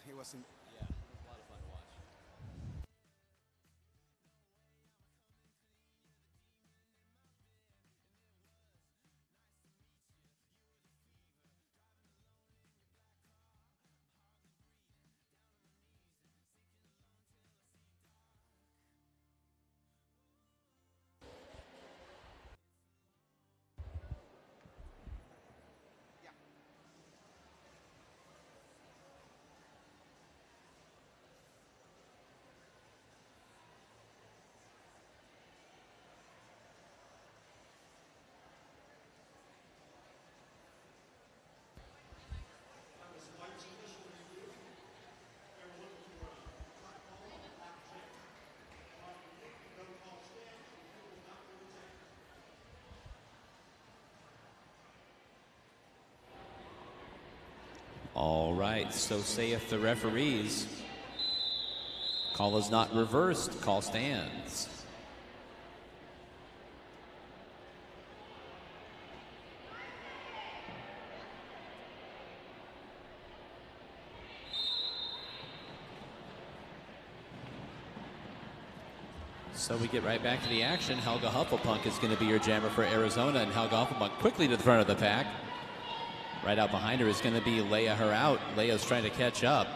It wasn't. Yeah, it was a lot of fun to watch. All right, so saith the referees. Call is not reversed, call stands. So we get right back to the action. Helga Hufflepunk is going to be your jammer for Arizona, and Helga Hufflepunk quickly to the front of the pack. Right out behind her is going to be Leia Heraut. Leia's trying to catch up.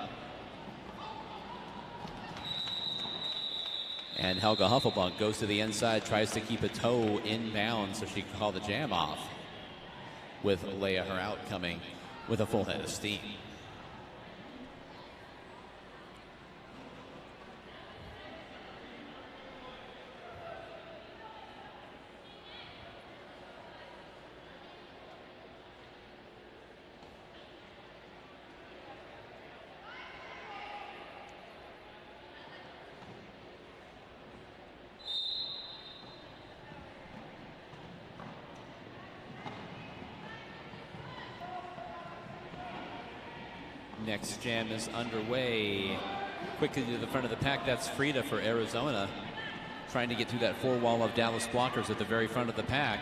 And Helga Hufflepunk goes to the inside, tries to keep a toe inbound so she can call the jam off, with Leia Heraut coming with a full head of steam. Next jam is underway. Quickly to the front of the pack, that's Frida for Arizona. Trying to get through that four wall of Dallas blockers at the very front of the pack.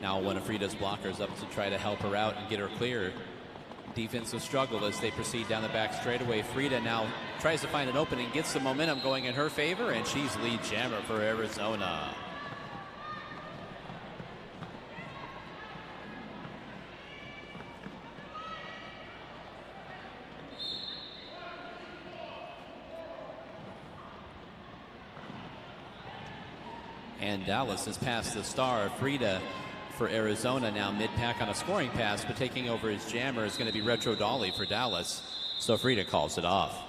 Now one of Frida's blockers up to try to help her out and get her clear. Defensive struggle as they proceed down the back straightaway. Frida now tries to find an opening, gets the momentum going in her favor, and she's lead jammer for Arizona. And Dallas has passed the star. Frida for Arizona now mid-pack on a scoring pass, but taking over his jammer is going to be Retro Dolly for Dallas. So Frida calls it off.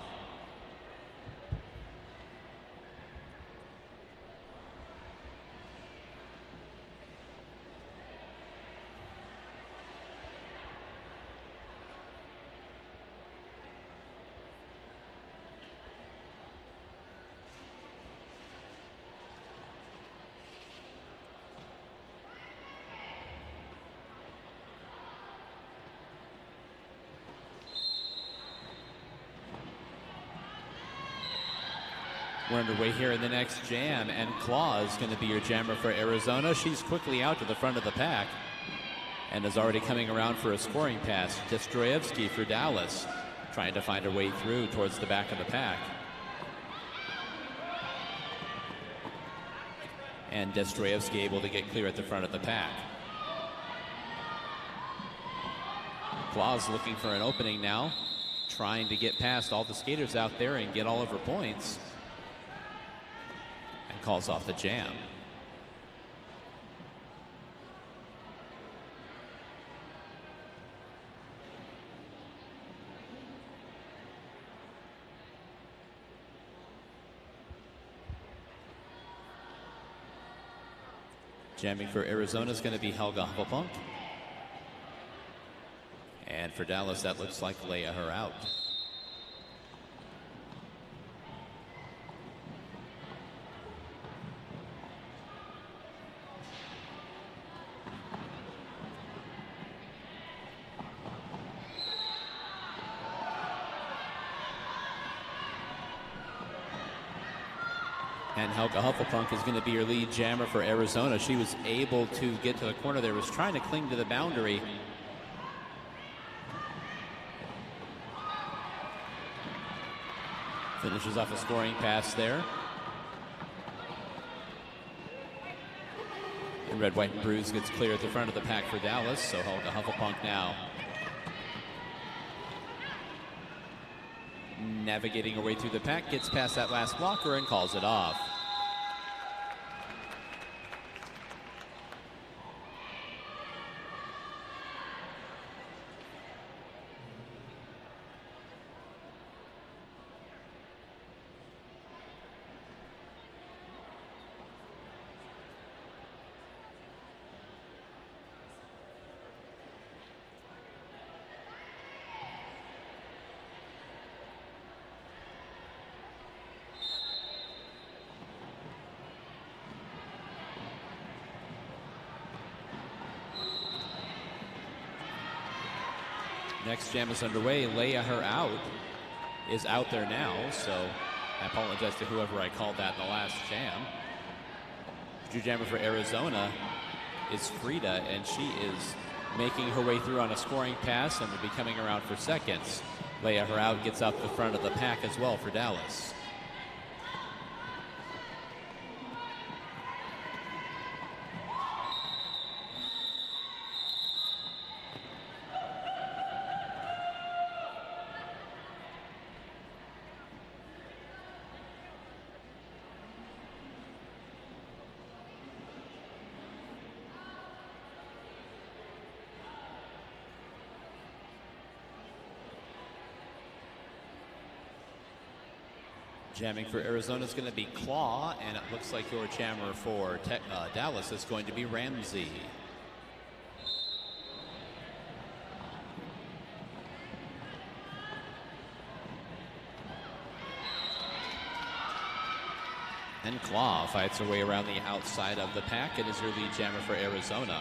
We're underway here in the next jam, and Claw is going to be your jammer for Arizona. She's quickly out to the front of the pack and is already coming around for a scoring pass. Destroyevsky for Dallas, trying to find her way through towards the back of the pack. And Destroyevsky able to get clear at the front of the pack. Claw's looking for an opening now, trying to get past all the skaters out there and get all of her points. And calls off the jam. Jamming for Arizona is going to be Helga Hufflepunk. And for Dallas, that looks like Leia her out. And Helga Hufflepunk is going to be your lead jammer for Arizona. She was able to get to the corner there, was trying to cling to the boundary. Finishes off a scoring pass there. And Red, White, and Bruise gets clear at the front of the pack for Dallas, so Helga Hufflepunk now navigating her way through the pack, gets past that last blocker and calls it off. Next jam is underway. Leia her out is out there now, so I apologize to whoever I called that in the last jam. Future jammer for Arizona is Frida, and she is making her way through on a scoring pass and will be coming around for seconds. Leia her out gets up the front of the pack as well for Dallas. Jamming for Arizona is going to be Claw, and it looks like your jammer for Dallas is going to be Ramsey. And Claw fights her way around the outside of the pack and is your lead jammer for Arizona.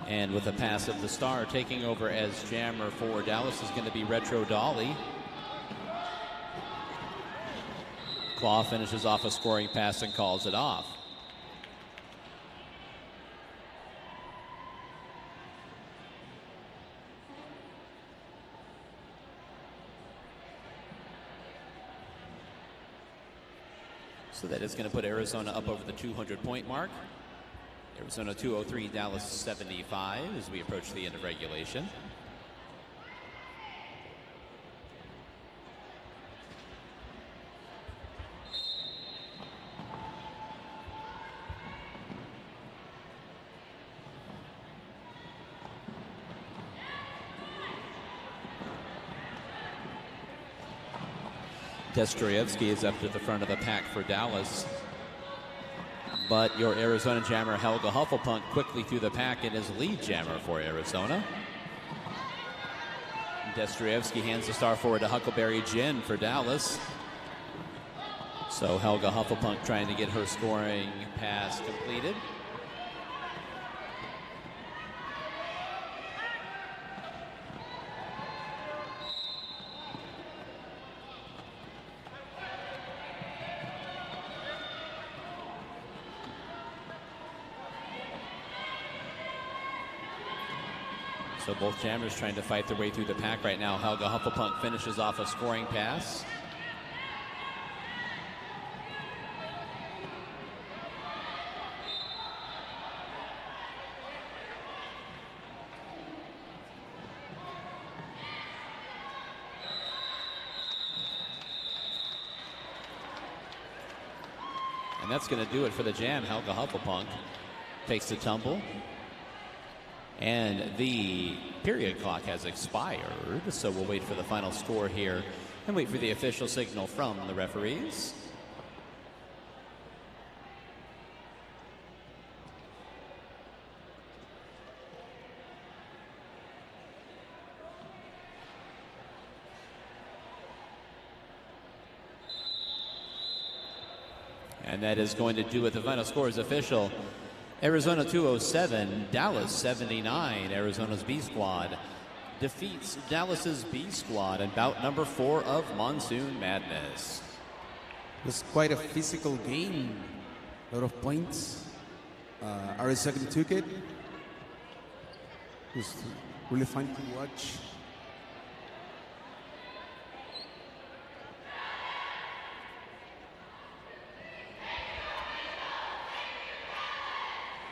And with the pass of the star, taking over as jammer for Dallas is going to be Retro Dolly. Claw finishes off a scoring pass and calls it off. So that is going to put Arizona up over the 200-point mark. Arizona 203, Dallas 75 as we approach the end of regulation. Dostoyevsky is up to the front of the pack for Dallas. But your Arizona jammer, Helga Hufflepunk, quickly through the pack and is lead jammer for Arizona. Dostoyevsky hands the star forward to Huckleberry Gin for Dallas. So Helga Hufflepunk trying to get her scoring pass completed. So both jammers trying to fight their way through the pack right now. Helga Hufflepunk finishes off a scoring pass. And that's going to do it for the jam. Helga Hufflepunk takes the tumble. And the period clock has expired, so we'll wait for the final score here and wait for the official signal from the referees. And that is going to do it. The final score is official. Arizona 207, Dallas 79. Arizona's B squad defeats Dallas's B squad in bout number 4 of Monsoon Madness. It was quite a physical game. A lot of points. Arizona took it. It was really fun to watch.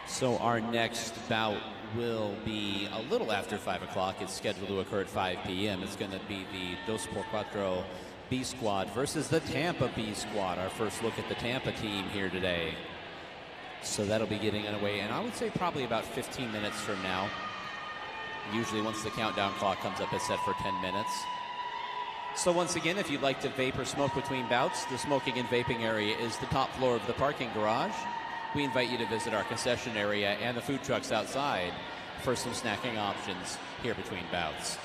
So our next bout will be a little after 5 o'clock. It's scheduled to occur at 5 p.m. It's going to be the Dos por Cuatro B squad versus the Tampa B squad. Our first look at the Tampa team here today. So that'll be getting underway, and I would say probably about 15 minutes from now. Usually once the countdown clock comes up, it's set for 10 minutes. So once again, if you'd like to vape or smoke between bouts, the smoking and vaping area is the top floor of the parking garage. We invite you to visit our concession area and the food trucks outside for some snacking options here between bouts.